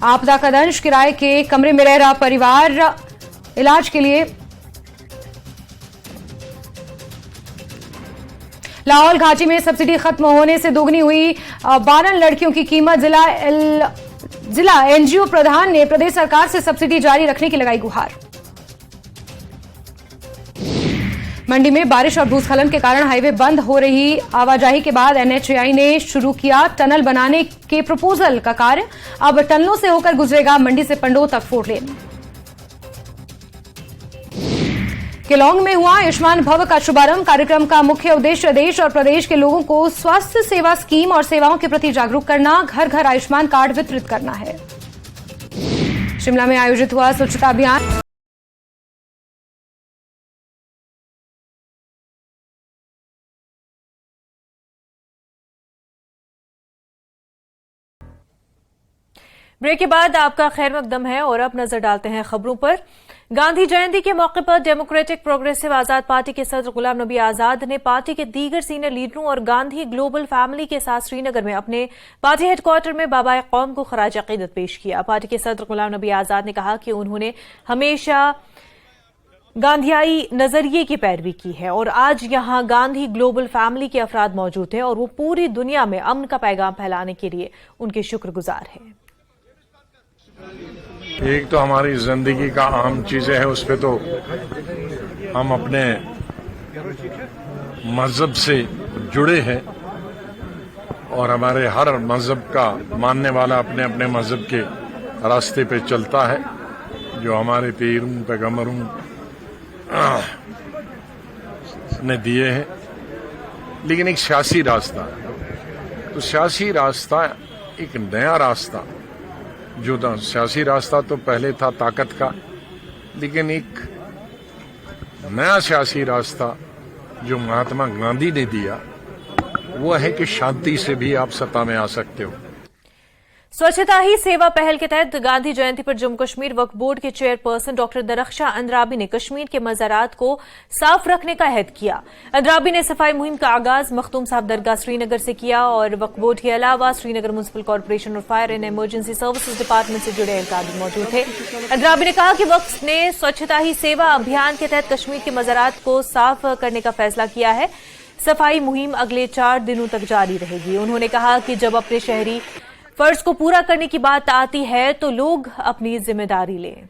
आपदा का दंश, किराए के कमरे में रह रहा परिवार इलाज के लिए लाहौल घाटी में सब्सिडी खत्म होने से दोगुनी हुई 12 लड़कियों की कीमत। जिला एनजीओ प्रधान ने प्रदेश सरकार से सब्सिडी जारी रखने की लगाई गुहार। मंडी में बारिश और भूस्खलन के कारण हाईवे बंद हो रही आवाजाही के बाद एनएचएआई ने शुरू किया टनल बनाने के प्रपोजल का कार्य। अब टनलों से होकर गुजरेगा मंडी से पंडोह तक 4 लेन। केलोंग में हुआ आयुष्मान भव का शुभारंभ। कार्यक्रम का मुख्य उद्देश्य देश और प्रदेश के लोगों को स्वास्थ्य सेवा स्कीम और सेवाओं के प्रति जागरूक करना, घर घर आयुष्मान कार्ड वितरित करना है। शिमला में आयोजित हुआ स्वच्छता अभियान। ब्रेक के बाद आपका खैर मकदम है और अब नजर डालते हैं खबरों पर। गांधी जयंती के मौके पर डेमोक्रेटिक प्रोग्रेसिव आजाद पार्टी के सदर गुलाम नबी आजाद ने पार्टी के दीगर सीनियर लीडरों और गांधी ग्लोबल फैमिली के साथ श्रीनगर में अपने पार्टी हेडक्वार्टर में बाबा कौम को खराज अकीदत पेश किया। पार्टी के सदर गुलाम नबी आजाद ने कहा कि उन्होंने हमेशा गांधीयाई नजरिए की पैरवी की है और आज यहां गांधी ग्लोबल फैमिली के अफराद मौजूद हैं और वो पूरी दुनिया में अमन का पैगाम फैलाने के लिए उनके शुक्रगुजार हैं। एक तो हमारी जिंदगी का अहम चीजें है, उस पे तो हम अपने मजहब से जुड़े हैं और हमारे हर मजहब का मानने वाला अपने अपने मजहब के रास्ते पे चलता है, जो हमारे पीरों पैगंबरों ने दिए हैं। लेकिन एक सियासी रास्ता है, तो सियासी रास्ता एक नया रास्ता, जो सियासी रास्ता तो पहले था ताकत का, लेकिन एक नया सियासी रास्ता जो महात्मा गांधी ने दिया वो है कि शांति से भी आप सत्ता में आ सकते हो। स्वच्छता ही सेवा पहल के तहत गांधी जयंती पर जम्मू कश्मीर वक्फ बोर्ड के चेयरपर्सन डॉक्टर दरख्शा अंद्राबी ने कश्मीर के मज़ारात को साफ रखने का अहद किया। अंद्राबी ने सफाई मुहिम का आगाज मखदूम साहब दरगाह श्रीनगर से किया और वक्फ बोर्ड के अलावा श्रीनगर म्युनिसिपल कॉर्पोरेशन और fire and emergency services department से जुड़े एहलकार भी मौजूद थे। अंद्राबी ने कहा कि वक्फ ने स्वच्छता ही सेवा अभियान के तहत कश्मीर के मज़ारात को साफ करने का फैसला किया है। सफाई मुहिम अगले 4 दिनों तक जारी रहेगी। उन्होंने कहा कि जब अपने शहरी फर्ज को पूरा करने की बात आती है तो लोग अपनी जिम्मेदारी लें।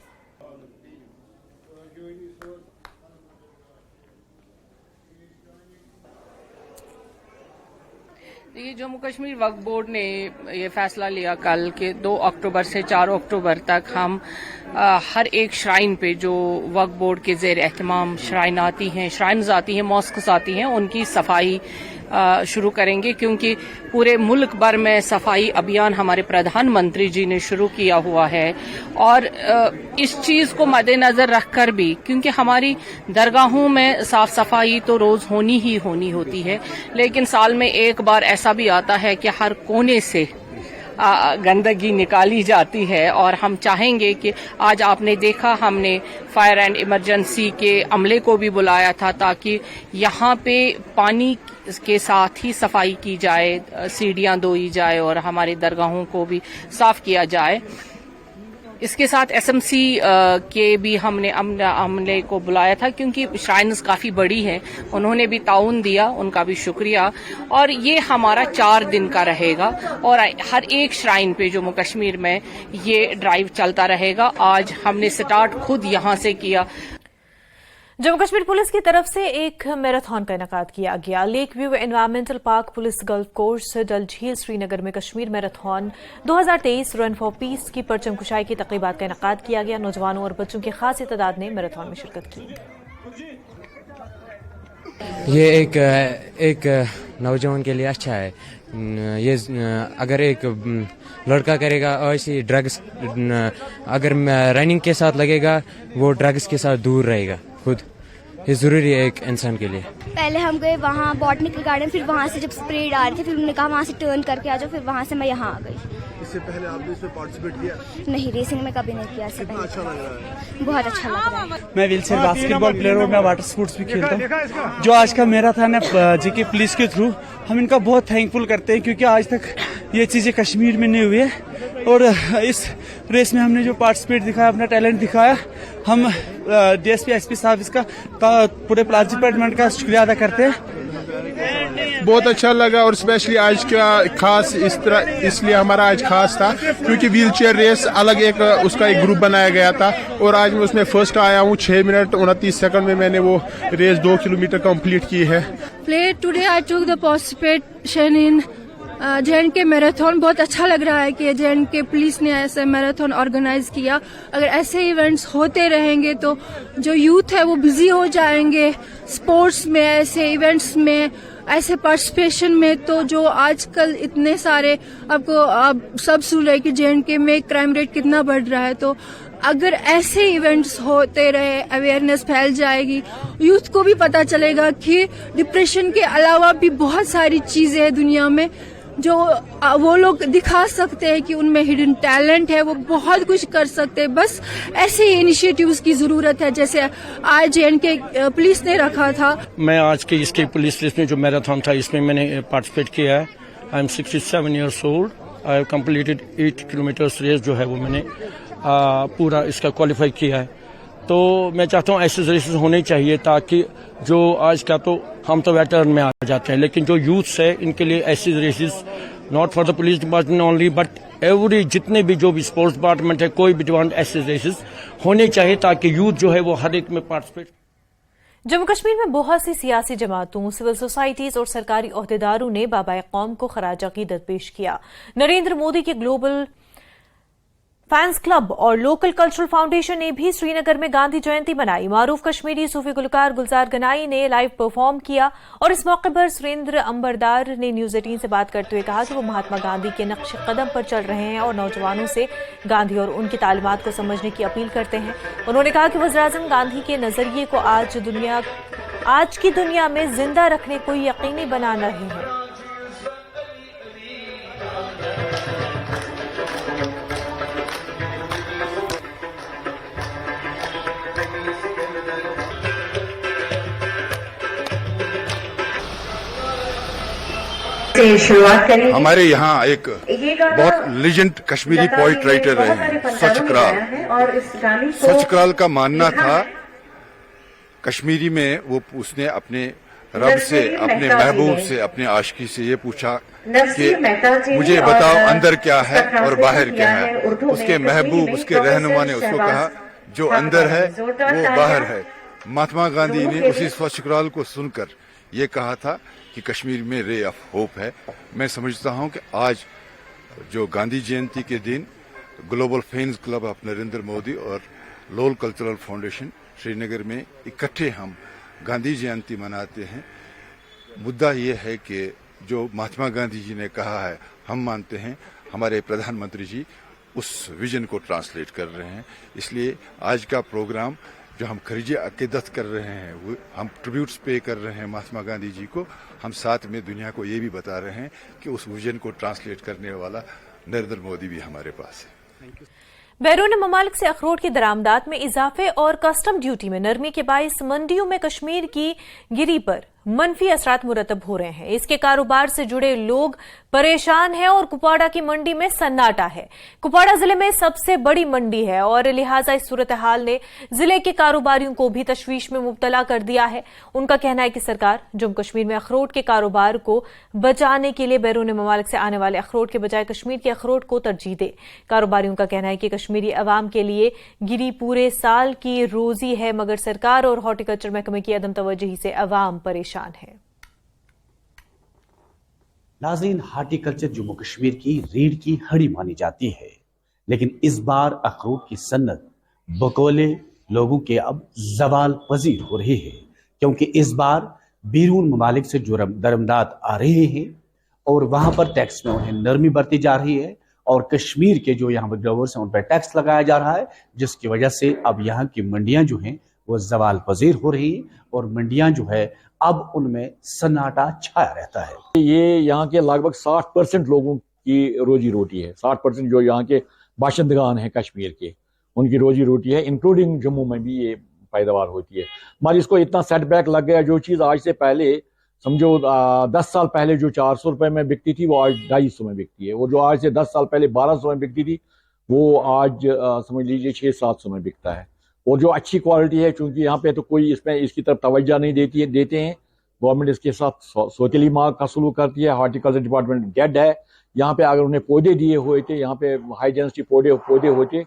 ये जम्मू कश्मीर वक्फ बोर्ड ने ये फैसला लिया कल के 2 अक्टूबर से 4 अक्टूबर तक हम हर एक श्राइन पे जो वक्फ बोर्ड के ज़ेर एहतमाम श्राइन्स आती हैं, मॉस्क्स आती हैं, उनकी सफाई शुरू करेंगे, क्योंकि पूरे मुल्क भर में सफाई अभियान हमारे प्रधानमंत्री जी ने शुरू किया हुआ है। और इस चीज को मद्देनजर रखकर भी, क्योंकि हमारी दरगाहों में साफ सफाई तो रोज होनी ही होती है, लेकिन साल में एक बार ऐसा भी आता है कि हर कोने से गंदगी निकाली जाती है। और हम चाहेंगे कि आज आपने देखा हमने फायर एंड इमरजेंसी के अमले को भी बुलाया था ताकि यहाँ पे पानी के साथ ही सफाई की जाए, सीढ़ियाँ धोई जाए और हमारे दरगाहों को भी साफ किया जाए। इसके साथ एसएमसी के भी हमने अमले को बुलाया था, क्योंकि श्राइन्स काफी बड़ी है, उन्होंने भी ताउन दिया, उनका भी शुक्रिया। और ये हमारा 4 दिन का रहेगा और हर एक श्राइन पे जम्मू कश्मीर में ये ड्राइव चलता रहेगा। आज हमने स्टार्ट खुद यहाँ से किया। जम्मू कश्मीर पुलिस की तरफ से एक मैराथन का इनेकाद किया गया। Lake view environmental park police golf course Dal झील श्रीनगर में Kashmir marathon 2023 run for peace की परचम कुशाई की तकरीबात का इनेकाद किया गया। नौजवानों और बच्चों की खासी तादाद ने मैराथन में शिरकत की। ये एक नौजवान के लिए अच्छा है। ये अगर एक लड़का करेगा ऐसी ड्रग्स, अगर रनिंग के साथ लगेगा वो ड्रग्स के साथ दूर रहेगा खुद। ये जरूरी है एक इंसान के लिए। पहले हम गए वहाँ बॉटनिकल गार्डन, फिर वहाँ से जब स्प्रे आ रही थी फिर उन्होंने कहा वहाँ से टर्न करके आ जाओ, फिर वहाँ से मैं यहाँ आ गई। इससे पहले आपने इसमें पार्टिसिपेट किया? नहीं, रेसिंग में कभी नहीं किया। कितना अच्छा लग रहा है? बहुत अच्छा लग रहा है। मैं व्हीलचेयर बास्केटबॉल प्लेयर और मैं वाटर स्पोर्ट्स भी खेलता हूँ। जो आज का मैराथन है जेके पुलिस के थ्रू, हम इनका बहुत थैंकफुल करते हैं, क्योंकि आज तक ये चीजें कश्मीर में नहीं हुई है। और इस रेस में हमने जो पार्टिसिपेट दिखाया, अपना टैलेंट दिखाया, हम डीएसपी एसपी साहब इसका पूरे पुलिस डिपार्टमेंट का शुक्रिया अदा करते हैं। बहुत अच्छा लगा और स्पेशली आज का खास इसलिए हमारा आज खास था क्योंकि व्हील चेयर रेस अलग एक उसका एक ग्रुप बनाया गया था और आज मैं उसमें फर्स्ट आया हूँ। 6 मिनट 29 सेकंड में मैंने वो रेस 2 किलोमीटर कंप्लीट की है। Today I took the participation in J&K marathon. बहुत अच्छा लग रहा है कि जे.एंड.के पुलिस ने ऐसे मैराथन ऑर्गेनाइज किया। अगर ऐसे इवेंट्स होते रहेंगे तो जो यूथ है वो बिजी हो जाएंगे स्पोर्ट्स में, ऐसे इवेंट्स में, ऐसे पार्टिसिपेशन में। तो जो आजकल इतने सारे आप सब सुन रहे कि जे.एंड.के में क्राइम रेट कितना बढ़ रहा है, तो अगर ऐसे इवेंट्स होते रहे अवेयरनेस फैल जाएगी, यूथ को भी पता चलेगा कि डिप्रेशन के अलावा भी बहुत सारी चीजें हैं दुनिया में जो वो लोग दिखा सकते हैं कि उनमें हिडन टैलेंट है, वो बहुत कुछ कर सकते हैं। बस ऐसे ही इनिशिएटिव्स की जरूरत है जैसे आज JNK पुलिस ने रखा था। मैं आज के इसके पुलिस रेस में जो मैराथन था इसमें मैंने पार्टिसिपेट किया है। I am 67 years old. I have completed 8 kilometres race जो है वो मैंने पूरा इसका क्वालिफाई किया है। तो मैं चाहता हूँ ऐसे रेसेस होने चाहिए ताकि जो आज का तो हम तो वेटरन में आ जाते हैं, लेकिन जो यूथ्स है इनके लिए ऐसी races not for the police department only but every जितने भी जो भी स्पोर्ट्स डिपार्टमेंट है कोई भी डिपार्टमेंट ऐसे रेसेस होने चाहिए ताकि यूथ जो है वो हर एक में पार्टिसिपेट। जम्मू कश्मीर में बहुत सी सियासी जमातों, सिविल सोसाइटीज और सरकारी ओहदेदारों ने बाबा कौम को खराज अकीदत पेश किया। नरेंद्र मोदी के ग्लोबल फैंस क्लब और लोकल कल्चरल फाउंडेशन ने भी श्रीनगर में गांधी जयंती मनाई। मारूफ कश्मीरी सूफी गुलकार गुलजार गनाई ने लाइव परफॉर्म किया और इस मौके पर सुरेंद्र अंबरदार ने न्यूज 18 से बात करते हुए कहा कि वो महात्मा गांधी के नक्श कदम पर चल रहे हैं और नौजवानों से गांधी और उनकी तालीमात को समझने की अपील करते हैं। उन्होंने कहा कि वज़ीर-ए-आज़म गांधी के नजरिए को आज की दुनिया में जिंदा रखने को यकीनी बना रहे हैं। शुरुआत करेंगे। हमारे यहाँ एक बहुत लेजेंड कश्मीरी पोइट राइटर रहे हैं सचक्राल। सचक्राल का मानना था कश्मीरी में वो उसने अपने रब से, अपने महबूब से, अपने आशिकी से ये पूछा कि मुझे बताओ अंदर क्या है और बाहर क्या है। उसके महबूब, उसके रहनुमा ने उसको कहा जो अंदर है वो बाहर है। महात्मा गांधी ने उसी सचक्राल को सुनकर ये कहा था कि कश्मीर में रे ऑफ होप है। मैं समझता हूं कि आज जो गांधी जयंती के दिन global fans club of Narendra Modi और लोकल कल्चरल फाउंडेशन श्रीनगर में इकट्ठे हम गांधी जयंती मनाते हैं। मुद्दा ये है कि जो महात्मा गांधी जी ने कहा है हम मानते हैं हमारे प्रधानमंत्री जी उस विजन को ट्रांसलेट कर रहे हैं। इसलिए आज का प्रोग्राम जो हम खरीजे अकीदत कर रहे हैं, वो हम ट्रिब्यूट्स पे कर रहे हैं महात्मा गांधी जी को। हम साथ में दुनिया को ये भी बता रहे हैं कि उस विजन को ट्रांसलेट करने वाला नरेंद्र मोदी भी हमारे पास है। बैरून ममालिक से अखरोट की दरामदात में इजाफे और कस्टम ड्यूटी में नरमी के बाइस मंडियों में कश्मीर की गिरी पर मनफी असरात मुरतब हो रहे हैं। इसके कारोबार से जुड़े लोग परेशान हैं और कुपवाड़ा की मंडी में सन्नाटा है। कुपवाड़ा जिले में सबसे बड़ी मंडी है और लिहाजा इस सूरत हाल ने जिले के कारोबारियों को भी तशवीश में मुब्तला कर दिया है। उनका कहना है कि सरकार जम्मू कश्मीर में अखरोट के कारोबार को बचाने के लिए बैरून ममालिक से आने वाले अखरोट के बजाय कश्मीर के अखरोट को तरजीह दे। कारोबारियों का कहना है कि कश्मीरी अवाम के लिए गिरी पूरे साल की रोजी है, मगर सरकार और हॉर्टिकल्चर महकमे की अदम तवज्जुही से अवाम परेशान है। नाज़रीन, हार्टिकल्चर जम्मू कश्मीर की रीढ़ की हड्डी मानी जाती है, लेकिन इस बार अखरोट की सन्नत बकौले लोगों के अब जवाल पजीर हो रही है, क्योंकि इस बार बैरून ममालिक से जो दरमदात आ रहे हैं और वहां पर टैक्स में उन्हें नरमी बरती जा रही है और कश्मीर के जो यहाँ पर ग्रोवर्स हैं उन पर टैक्स लगाया जा रहा है, जिसकी वजह से अब यहाँ की मंडियां जो हैं वो जवाल पजीर हो रही है और मंडियां जो है अब उनमें सन्नाटा छाया रहता है। ये यहाँ के लगभग 60% लोगों की रोजी रोटी है। 60% जो यहाँ के बाशिंदगान हैं कश्मीर के, उनकी रोजी रोटी है, इंक्लूडिंग जम्मू में भी ये पैदावार होती है। हमारी इसको इतना सेटबैक लग गया, जो चीज़ आज से पहले समझो 10 साल पहले जो 400 रुपये में बिकती थी वो आज 250 में बिकती है। वो जो आज से 10 साल पहले 1200 में बिकती थी वो आज समझ लीजिए 600-700 में बिकता है। और जो अच्छी क्वालिटी है, चूंकि यहाँ पे तो कोई इसमें इसकी तरफ तवज्जो नहीं देते हैं, गवर्नमेंट इसके साथ सोतीली मार्ग का सलूक करती है। हॉर्टिकल्चर डिपार्टमेंट गेड है यहाँ पे, अगर उन्हें पौधे दिए हुए थे, यहाँ पे हाई डेंसिटी पौधे होते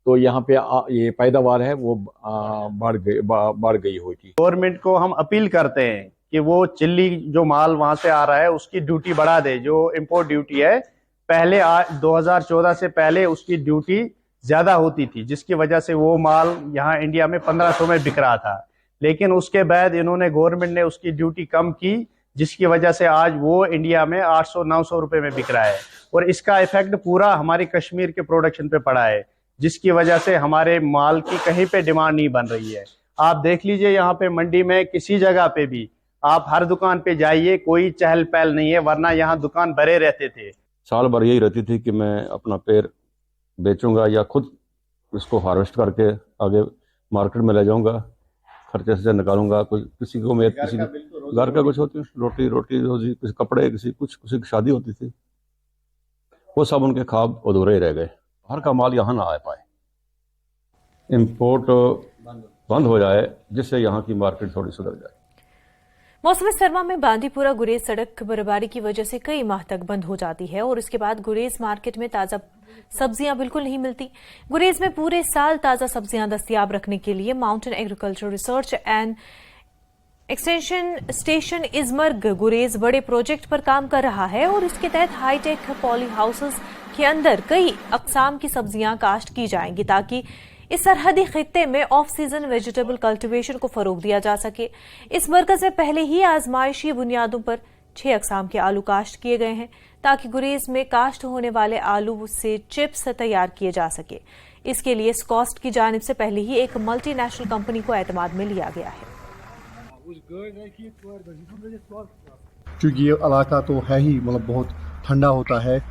तो यहाँ पे ये पैदावार है वो बढ़ गई होती। गवर्नमेंट को हम अपील करते हैं कि वो चिल्ली जो माल वहां से आ रहा है उसकी ड्यूटी बढ़ा दे। जो इम्पोर्ट ड्यूटी है पहले 2014 से पहले उसकी ड्यूटी ज्यादा होती थी, जिसकी वजह से वो माल यहाँ इंडिया में 1500 में बिक रहा था, लेकिन उसके बाद इन्होंने गवर्नमेंट ने उसकी ड्यूटी कम की, जिसकी वजह से आज वो इंडिया में 800-900 रुपए में बिक रहा है। और इसका इफेक्ट पूरा हमारी कश्मीर के प्रोडक्शन पे पड़ा है, जिसकी वजह से हमारे माल की कहीं पे डिमांड नहीं बन रही है। आप देख लीजिए यहाँ पे मंडी में किसी जगह पे भी आप हर दुकान पे जाइए, कोई चहल पहल नहीं है, वरना यहाँ दुकान भरे रहते थे। साल भर यही रहती थी कि मैं अपना पेड़ बेचूंगा या खुद इसको हार्वेस्ट करके आगे मार्केट में ले जाऊंगा, खर्चे से निकालूंगा। कुछ किसी को मेरे किसी घर का कुछ होती, रोटी रोजी, किसी कपड़े, किसी की शादी होती थी, वो सब उनके ख्वाब अधूरे ही रह गए। हर का माल यहाँ ना आ पाए, इम्पोर्ट बंद हो जाए, जिससे यहाँ की मार्केट थोड़ी सुधर जाए। मौसम सरमा में बांदीपुरा गुरेज सड़क बर्फबारी की वजह से कई माह तक बंद हो जाती है और इसके बाद गुरेज मार्केट में ताजा सब्जियां बिल्कुल नहीं मिलती। गुरेज में पूरे साल ताजा सब्जियां दस्तयाब रखने के लिए mountain agriculture research and extension station Izmarg Gurez बड़े प्रोजेक्ट पर काम कर रहा है और इसके तहत हाईटेक पॉली हाउसेस के अंदर कई अकसाम की सब्जियां काश्त की जाएंगी ताकि इस सरहदी खित्ते में ऑफ सीजन वेजिटेबल कल्टीवेशन को फरोग दिया जा सके। इस मरकज में पहले ही आजमाइशी बुनियादों पर 6 अकसाम के आलू काश्त किए गए हैं ताकि गुरेज में काश्त होने वाले आलू से चिप्स तैयार किए जा सके। इसके लिए स्कॉस्ट की जानिब से पहले ही एक मल्टीनेशनल कंपनी को एतमाद में लिया गया है। क्योंकि ये इलाका तो है ही मतलब बहुत ठंडा होता है,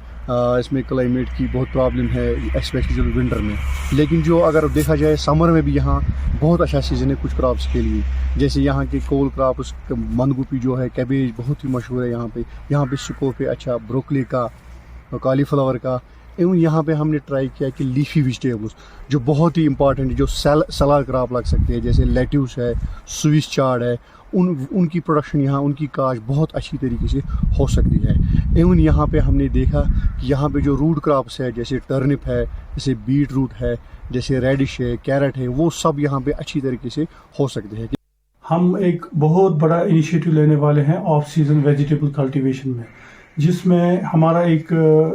इसमें क्लाइमेट की बहुत प्रॉब्लम है स्पेशली विंटर में। लेकिन जो अगर देखा जाए समर में भी यहाँ बहुत अच्छा सीजन है कुछ क्रॉप्स के लिए, जैसे यहाँ के कोल क्रॉप्स, बंद जो है, कैबेज बहुत ही मशहूर है यहाँ पे स्कोप है अच्छा, ब्रोकली का, कॉलीफ्लावर का। एवं यहाँ पे हमने ट्राई किया कि लीफी वेजिटेबल्स जो बहुत ही इंपॉर्टेंट है, जो सलाद क्रॉप लग सकते हैं, जैसे लेट्यूस है, स्विस चार्ड है, उनकी प्रोडक्शन यहाँ, उनकी काश्त बहुत अच्छी तरीके से हो सकती है। एवं यहाँ पे हमने देखा कि यहाँ पे जो रूट क्रॉप्स है, जैसे टर्निप है, जैसे बीट रूट है, जैसे रेडिश है, कैरेट है, वो सब यहाँ पे अच्छी तरीके से हो सकते हैं। हम एक बहुत बड़ा इनिशिएटिव लेने वाले हैं ऑफ सीजन वेजिटेबल कल्टीवेशन में, जिसमें हमारा एक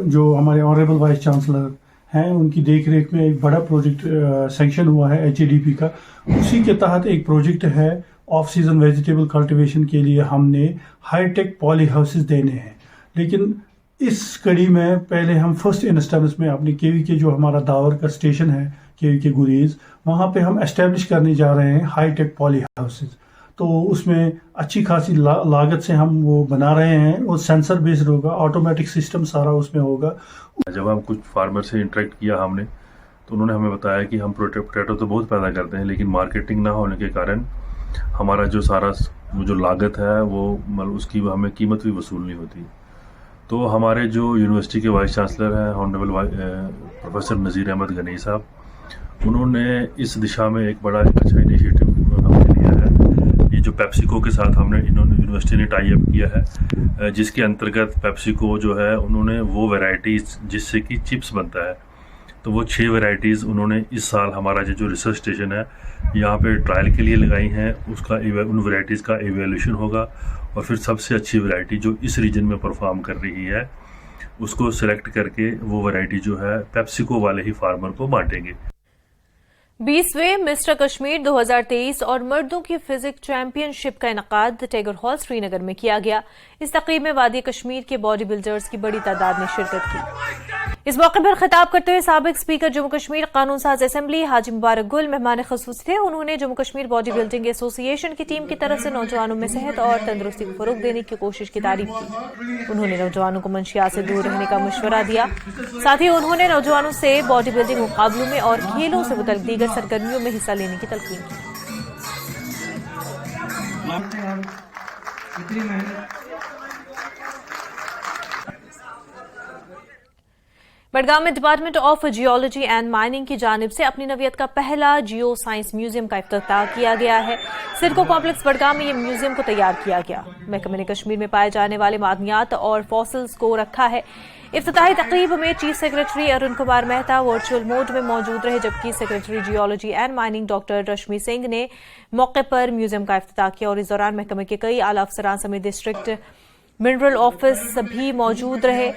जो हमारे ऑनरेबल वाइस चांसलर हैं उनकी देखरेख में एक बड़ा प्रोजेक्ट सैंक्शन हुआ है HADP का। उसी के तहत एक प्रोजेक्ट है ऑफ सीजन वेजिटेबल कल्टीवेशन के लिए हमने हाईटेक पॉली हाउसेस देने हैं। लेकिन इस कड़ी में पहले हम फर्स्ट इंस्टेंस में अपने केवी के जो हमारा दावर का स्टेशन है केवी के गुरेज, वहाँ पे हम एस्टेब्लिश करने जा रहे हैं हाईटेक पॉली हाउसेस। तो उसमें अच्छी खासी लागत से हम वो बना रहे हैं और सेंसर बेस्ड होगा, ऑटोमेटिक सिस्टम सारा उसमें होगा। जब हम कुछ फार्मर से इंटरेक्ट किया हमने, तो उन्होंने हमें बताया कि हम पोटैटो तो बहुत पैदा करते हैं, लेकिन मार्केटिंग ना होने के कारण हमारा जो सारा जो लागत है वो मतलब उसकी हमें कीमत भी वसूल नहीं होती। तो हमारे जो यूनिवर्सिटी के वाइस चांसलर हैं ऑनरेबल प्रोफेसर नज़ीर अहमद गनी साहब, उन्होंने इस दिशा में एक बड़ा अच्छा इनिशिएटिव हमने लिया है। ये जो पेप्सिको के साथ हमने यूनिवर्सिटी ने टाई अप किया है, जिसके अंतर्गत पेप्सिको जो है उन्होंने वो वैरायटीज़ जिससे कि चिप्स बनता है, तो वो 6 वैरायटीज़ उन्होंने इस साल हमारा जो रिसर्च स्टेशन है यहाँ पे ट्रायल के लिए लगाई हैं। उसका उन वैरायटीज़ का एवेल्यूशन होगा और फिर सबसे अच्छी वैरायटी जो इस रीजन में परफॉर्म कर रही है उसको सिलेक्ट करके वो वैरायटी जो है पेप्सिको वाले ही फार्मर को बांटेंगे। 20वें मिस्टर कश्मीर 2023 और मर्दों की फिजिक चैंपियनशिप का इनकाद टाइगर हॉल श्रीनगर में किया गया। इस तकरीब में वादी कश्मीर के बॉडी बिल्डर्स की बड़ी तादाद ने शिरकत की। इस मौके पर खिताब करते हुए साबिक स्पीकर जम्मू कश्मीर कानून साज असेंबली हाजी मुबारक गुल मेहमान खसूस थे। उन्होंने Jammu Kashmir body building association की टीम की तरफ से नौजवानों में सेहत और तंदुरुस्ती को फरोग देने की कोशिश की तारीफ की। उन्होंने नौजवानों को मंशियात से दूर रहने का मशवरा दिया। साथ ही उन्होंने नौजवानों से बॉडी बिल्डिंग मुकाबलों में और खेलों से मुतल्लिक दीगर सरगर्मियों में हिस्सा लेने की तलकीन की। बडगाम में department of geology and mining की जानिब से अपनी नवियत का पहला जियो साइंस म्यूजियम का इफ्तिताह किया गया है। सिडको कॉम्प्लेक्स बडगाम में यह म्यूजियम को तैयार किया गया। महकमे ने कश्मीर में पाए जाने वाले मादनियात और फॉसिल्स को रखा है। इफ्तिताही तकरीब में chief secretary Arun Kumar Mehta virtual mode में मौजूद रहे, जबकि secretary geology and mining doctor Rashmi Singh ने मौके पर म्यूजियम का इफ्तिताह किया और इस दौरान महकमे के कई आला अफसरान समेत डिस्ट्रिक्ट मिनरल ऑफिस भी मौजूद रहे।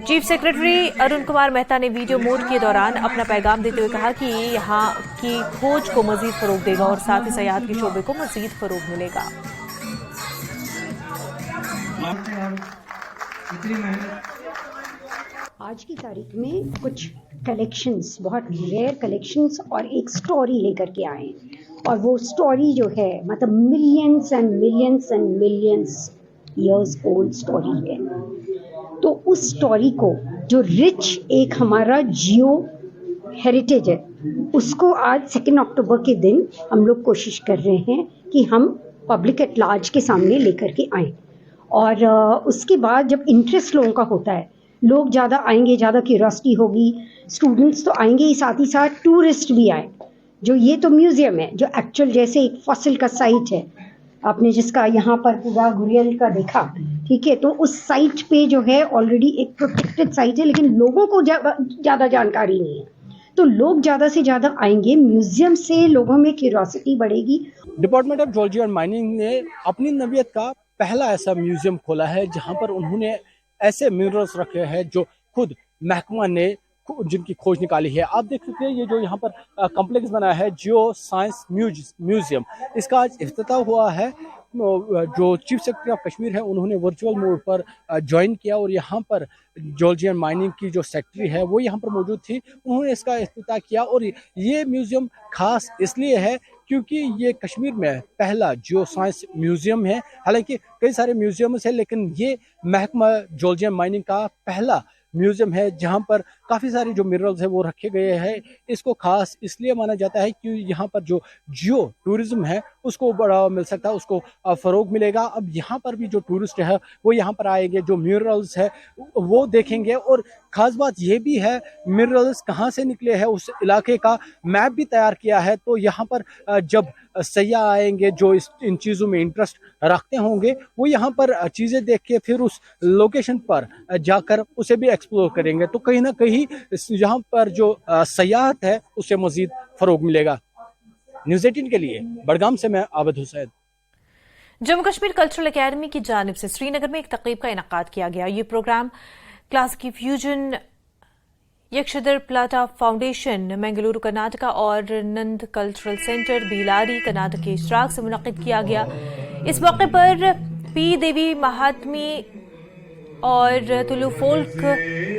चीफ सेक्रेटरी अरुण कुमार मेहता ने वीडियो मोड के दौरान अपना पैगाम देते हुए कहा कि यहाँ की खोज को मजीद फरोग देगा और साथ ही सयाहत के शोबे को मजीद फरोग मिलेगा। आज की तारीख में कुछ कलेक्शंस, बहुत रेयर कलेक्शंस और एक स्टोरी लेकर के आए। और वो स्टोरी जो है मतलब millions and millions and millions years old story है। तो उस स्टोरी को जो रिच एक हमारा जियो हेरिटेज है उसको आज 2 अक्टूबर के दिन हम लोग कोशिश कर रहे हैं कि हम पब्लिक एट लार्ज के सामने लेकर के आएँ। और उसके बाद जब इंटरेस्ट लोगों का होता है, लोग ज़्यादा आएंगे, ज़्यादा क्यूरियोसिटी होगी, स्टूडेंट्स तो आएंगे ही, साथ ही साथ टूरिस्ट भी आए। जो ये तो म्यूज़ियम है जो एक्चुअल जैसे एक फॉसिल का साइट है, आपने जिसका यहाँ पर पूरा घुरियल का देखा, ठीक है, तो उस साइट पे जो है ऑलरेडी एक प्रोटेक्टेड साइट है, लेकिन लोगों को ज़्यादा जानकारी नहीं है। तो लोग ज़्यादा से ज़्यादा आएंगे, म्यूज़ियम से लोगों में क्यूरियोसिटी बढ़ेगी। Department of geology and mining ने अपनी नवियत का पहला ऐसा म्यूजियम खोला है जहां पर उन्होंने ऐसे मिनरल्स रखे हैं जो खुद महकमा ने जिनकी खोज निकाली है। आप देख सकते हैं ये जो यहाँ पर कॉम्प्लेक्स बना है जियो साइंस म्यूजियम, इसका आज इफ्तिताह हुआ है। जो चीफ सेक्रेटरी ऑफ कश्मीर है उन्होंने वर्चुअल मोड पर ज्वाइन किया और यहाँ पर जियोलॉजी एंड माइनिंग की जो सेक्रेटरी है वो यहाँ पर मौजूद थी, उन्होंने इसका इफ्तिताह किया। और ये म्यूजियम खास इसलिए है क्योंकि ये कश्मीर में पहला जियो साइंस म्यूजियम है। हालांकि कई सारे म्यूजियम्स हैं लेकिन ये महकमा जियोलॉजी एंड माइनिंग का पहला म्यूजियम है जहां पर काफ़ी सारे जो मिनरल्स है वो रखे गए हैं। इसको खास इसलिए माना जाता है कि यहाँ पर जो जियो टूरिज्म है उसको बढ़ावा मिल सकता है, उसको फ़रोग मिलेगा। अब यहाँ पर भी जो टूरिस्ट है वो यहाँ पर आएंगे, जो मिनरल्स है वो देखेंगे। और ख़ास बात ये भी है मिनरल्स कहाँ से निकले हैं उस इलाके का मैप भी तैयार किया है। तो यहाँ पर जब सयाह आएंगे जो इन चीज़ों में इंटरेस्ट रखते होंगे वो यहाँ पर चीज़ें देख के फिर उस लोकेशन पर जाकर उसे भी एक्सप्लोर करेंगे। तो कहीं ना कहीं यहाँ पर जो सयाहत है उसे मजीद फ़रोग मिलेगा। न्यूज़ 18 के लिए बड़गाम से मैं आबिद हुसैन। जम्मू कश्मीर कल्चरल एकेडमी की जानिब से श्रीनगर में एक तकरीब का इनेकाद किया गया। ये programme क्लासिकी fusion, यक्षधर प्लाटा foundation Mangaluru Karnataka और नंद कल्चरल सेंटर बीलारी कर्नाटक के इश्तराक से मुनक्किद किया गया। इस मौके पर पी देवी महात्मी और तुलु फोल्क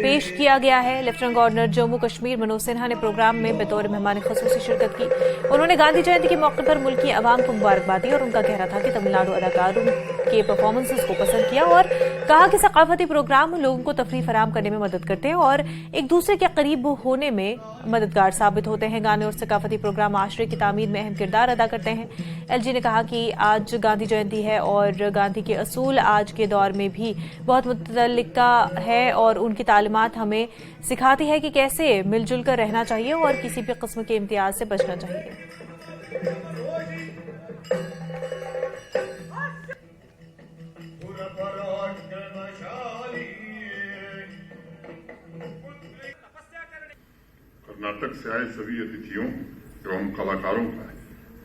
पेश किया गया है। लेफ्टिनेंट गवर्नर जम्मू कश्मीर मनोज सिन्हा ने प्रोग्राम में बतौर मेहमान ख़ुसूसी शिरकत की। उन्होंने गांधी जयंती के मौके पर मुल्की अवाम को मुबारकबाद दी और उनका कहना था कि तमिलनाडु अदाकारों के परफॉर्मेंसेस को पसंद किया और कहा कि सकाफती प्रोग्राम लोगों को तफरीह फराहम करने में मदद करते हैं और एक दूसरे के करीब होने में मददगार साबित होते हैं। गाने और सकाफती प्रोग्राम माशरे की तामीर में अहम किरदार अदा करते हैं। एलजी ने कहा कि आज गांधी जयंती है और गांधी के असूल आज के दौर में भी बहुत मुतल्लिका है और उनकी तालीमात हमें सिखाती है कि कैसे मिलजुल कर रहना चाहिए और किसी भी किस्म के इम्तियाज से बचना चाहिए। कर्नाटक से आए सभी अतिथियों एवं कलाकारों का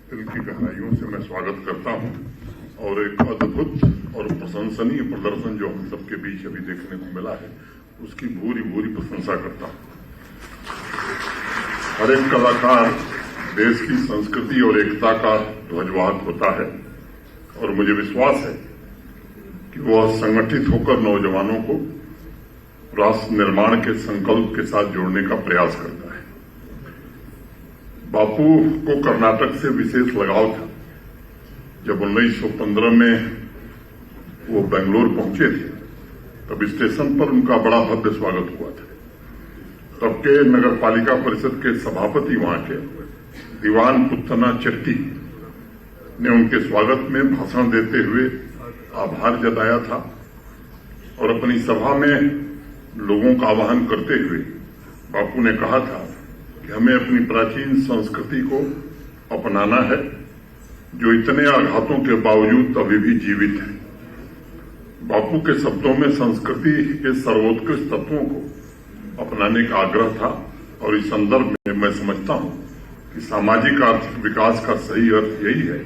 दिल की गहराइयों से मैं स्वागत करता हूं और एक अद्भुत और प्रशंसनीय प्रदर्शन जो हम सबके बीच अभी देखने को मिला है उसकी भूरी भूरी प्रशंसा करता हूं। हर एक कलाकार देश की संस्कृति और एकता का ध्वजवाहक होता है और मुझे विश्वास है कि वह संगठित होकर नौजवानों को राष्ट्र निर्माण के संकल्प के साथ जोड़ने का प्रयास करता है। बापू को कर्नाटक से विशेष लगाव था। जब 1915 में वो बेंगलोर पहुंचे थे तब स्टेशन पर उनका बड़ा भव्य स्वागत हुआ था। तब के नगर पालिका परिषद के सभापति वहां के दीवान पुत्तना चट्टी ने उनके स्वागत में भाषण देते हुए आभार जताया था और अपनी सभा में लोगों का आह्वान करते हुए बापू ने कहा था कि हमें अपनी प्राचीन संस्कृति को अपनाना है जो इतने आघातों के बावजूद अभी भी जीवित है। बापू के शब्दों में संस्कृति के सर्वोत्कृष्ट तत्वों को अपनाने का आग्रह था और इस संदर्भ में मैं समझता हूं कि सामाजिक आर्थिक विकास का सही अर्थ यही है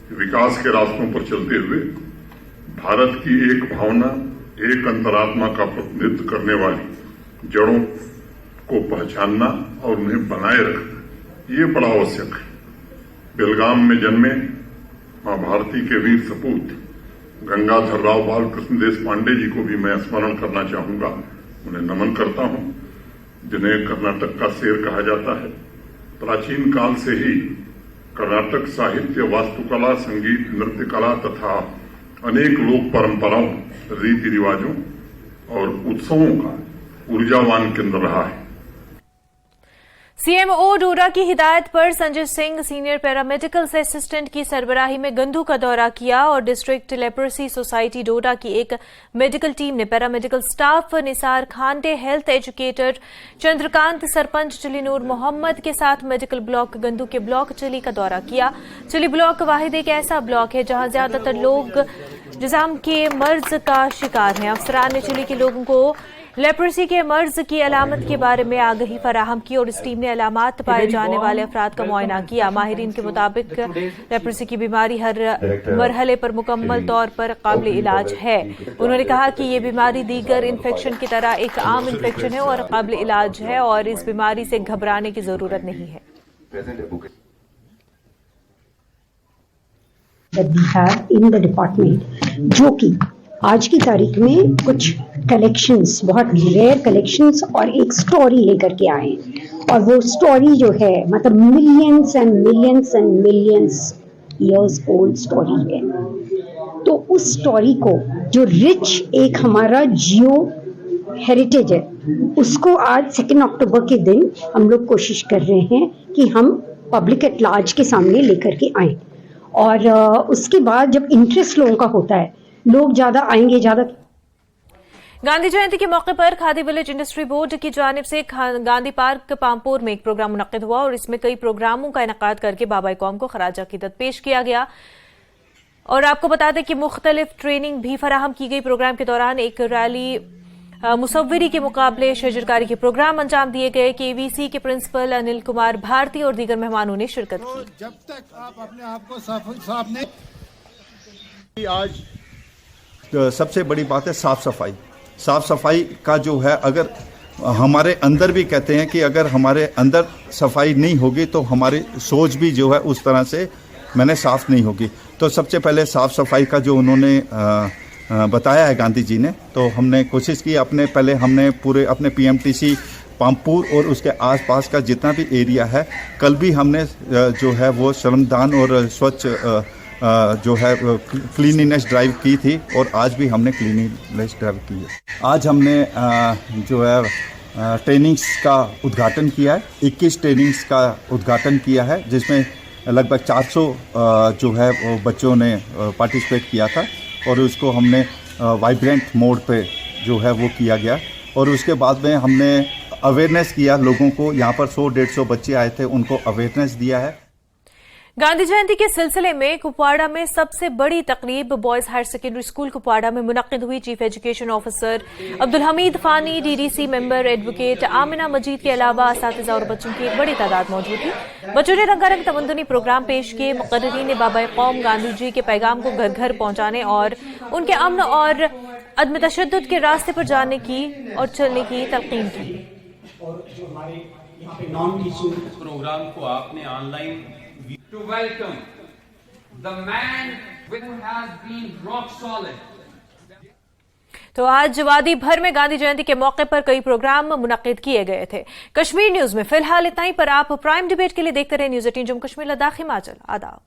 कि विकास के रास्तों पर चलते हुए भारत की एक भावना, एक अंतरात्मा का प्रतिनिधित्व करने वाली जड़ों को पहचानना और उन्हें बनाए रखना ये बड़ा आवश्यक है। बेलगाम में जन्मे मां भारती के वीर सपूत गंगाधर राव बालकृष्ण देश पांडे जी को भी मैं स्मरण करना चाहूंगा, उन्हें नमन करता हूं, जिन्हें कर्नाटक का शेर कहा जाता है। प्राचीन काल से ही कर्नाटक साहित्य, वास्तुकला, संगीत, नृत्य कला तथा अनेक लोक परंपराओं, रीति रिवाजों और उत्सवों का ऊर्जावान केंद्र रहा है। सीएमओ डोडा की हिदायत पर संजय सिंह सीनियर पैरामेडिकल से असिस्टेंट की सरबराही में गंदू का दौरा किया और डिस्ट्रिक्ट लेप्रोसी सोसाइटी डोडा की एक मेडिकल टीम ने paramedical staff Nisar Khande, health educator Chandrakant, sarpanch Chilli Noor Mohammad के साथ मेडिकल ब्लॉक गंदू के ब्लॉक चिली का दौरा किया। चिली ब्लॉक वाहिद एक ऐसा ब्लॉक है जहां ज्यादातर लोग जिस्म के मर्ज का शिकार हैं। अफसरान ने चिली के लोगों को लेप्रोसी के मर्ज की अलामत के बारे में आगाही फराहम की और इस टीम ने अलामत पाए जाने वाले अफराद का मुआयना किया। माहिरीन के मुताबिक लेप्रोसी की बीमारी हर मरहले पर मुकम्मल तौर पर काबिल इलाज है। उन्होंने कहा कि ये बीमारी दीगर इन्फेक्शन की तरह एक आम इन्फेक्शन है और काबिल इलाज है और इस बीमारी से घबराने की जरूरत नहीं है। इन द डिपार्टमेंट जो कि आज की तारीख में कुछ कलेक्शंस, बहुत रेयर कलेक्शंस और एक स्टोरी लेकर के आए और वो स्टोरी जो है मतलब millions and millions and millions years old story है। तो उस स्टोरी को जो रिच एक हमारा जियो हेरिटेज है उसको आज 2 अक्टूबर के दिन हम लोग कोशिश कर रहे हैं कि हम पब्लिक एट लार्ज के सामने लेकर के आए और उसके बाद जब इंटरेस्ट लोगों का होता है लोग ज्यादा आएंगे। ज्यादा गांधी जयंती के मौके पर खादी विलेज इंडस्ट्री बोर्ड की जानिब से गांधी पार्क पामपुर में एक प्रोग्राम मुनक्किद हुआ और इसमें कई प्रोग्रामों का इनेकाद करके बाबा कौम को खराज अकीदत पेश किया गया। और आपको बता दें कि मुख्तलिफ ट्रेनिंग भी फराहम की गई। प्रोग्राम के दौरान एक रैली, मुसव्विरी के मुकाबले, शजरकारी के प्रोग्राम अंजाम दिए गए। केवीसी के प्रिंसिपल अनिल कुमार भारती और दीगर मेहमानों ने शिरकत की। जब तक आप अपने आप को साफ नहीं, आज सबसे बड़ी बात है साफ सफाई। साफ सफाई का जो है, अगर हमारे अंदर भी कहते हैं कि अगर हमारे अंदर सफाई नहीं होगी तो हमारी सोच भी जो है उस तरह से साफ नहीं होगी। तो सबसे पहले साफ सफाई का जो उन्होंने बताया है गांधी जी ने, तो हमने कोशिश की हमने पूरे अपने पीएमटीसी पामपुर और उसके आसपास का जितना भी एरिया है, कल भी हमने जो है वो श्रमदान और स्वच्छ जो है क्लीनिनेस ड्राइव की थी और आज भी हमने क्लीनिनेस ड्राइव की है। आज हमने जो है ट्रेनिंग्स का उद्घाटन किया है, 21 ट्रेनिंग्स का उद्घाटन किया है जिसमें लगभग 400 जो है वो बच्चों ने पार्टिसिपेट किया था और उसको हमने वाइब्रेंट मोड पे जो है वो किया गया। और उसके बाद में हमने अवेयरनेस किया लोगों को, यहाँ पर 100-150 बच्चे आए थे, उनको अवेयरनेस दिया है। गांधी जयंती के सिलसिले में कुपवाड़ा में सबसे बड़ी तकरीब boys higher secondary school Kupwara में मुनक्किद हुई। Chief education officer Abdul Hamid Fani, DDC member advocate Amina Majeed के अलावा असातिज़ा और बच्चों की एक बड़ी तादाद मौजूद थी। बच्चों ने रंगारंग तमंदुनी प्रोग्राम पेश किए। मुक़र्रिरीन ने बाबा कौम गांधी जी के पैगाम को घर घर पहुंचाने और उनके अमन और अदम तशद्दुद के रास्ते पर जाने की और चलने की तलकीन की। और जो हमारे यहाँ पे नॉन टीचिंग प्रोग्राम को आपने online to welcome the man who has been rock solid। तो आज वादी भर में गांधी जयंती के मौके पर कई प्रोग्राम मुनक्किद किए गए थे। कश्मीर न्यूज में फिलहाल इतना ही, पर आप प्राइम डिबेट के लिए देखते रहे न्यूज़ 18 जम्मू कश्मीर लद्दाख हिमाचल। आदाब।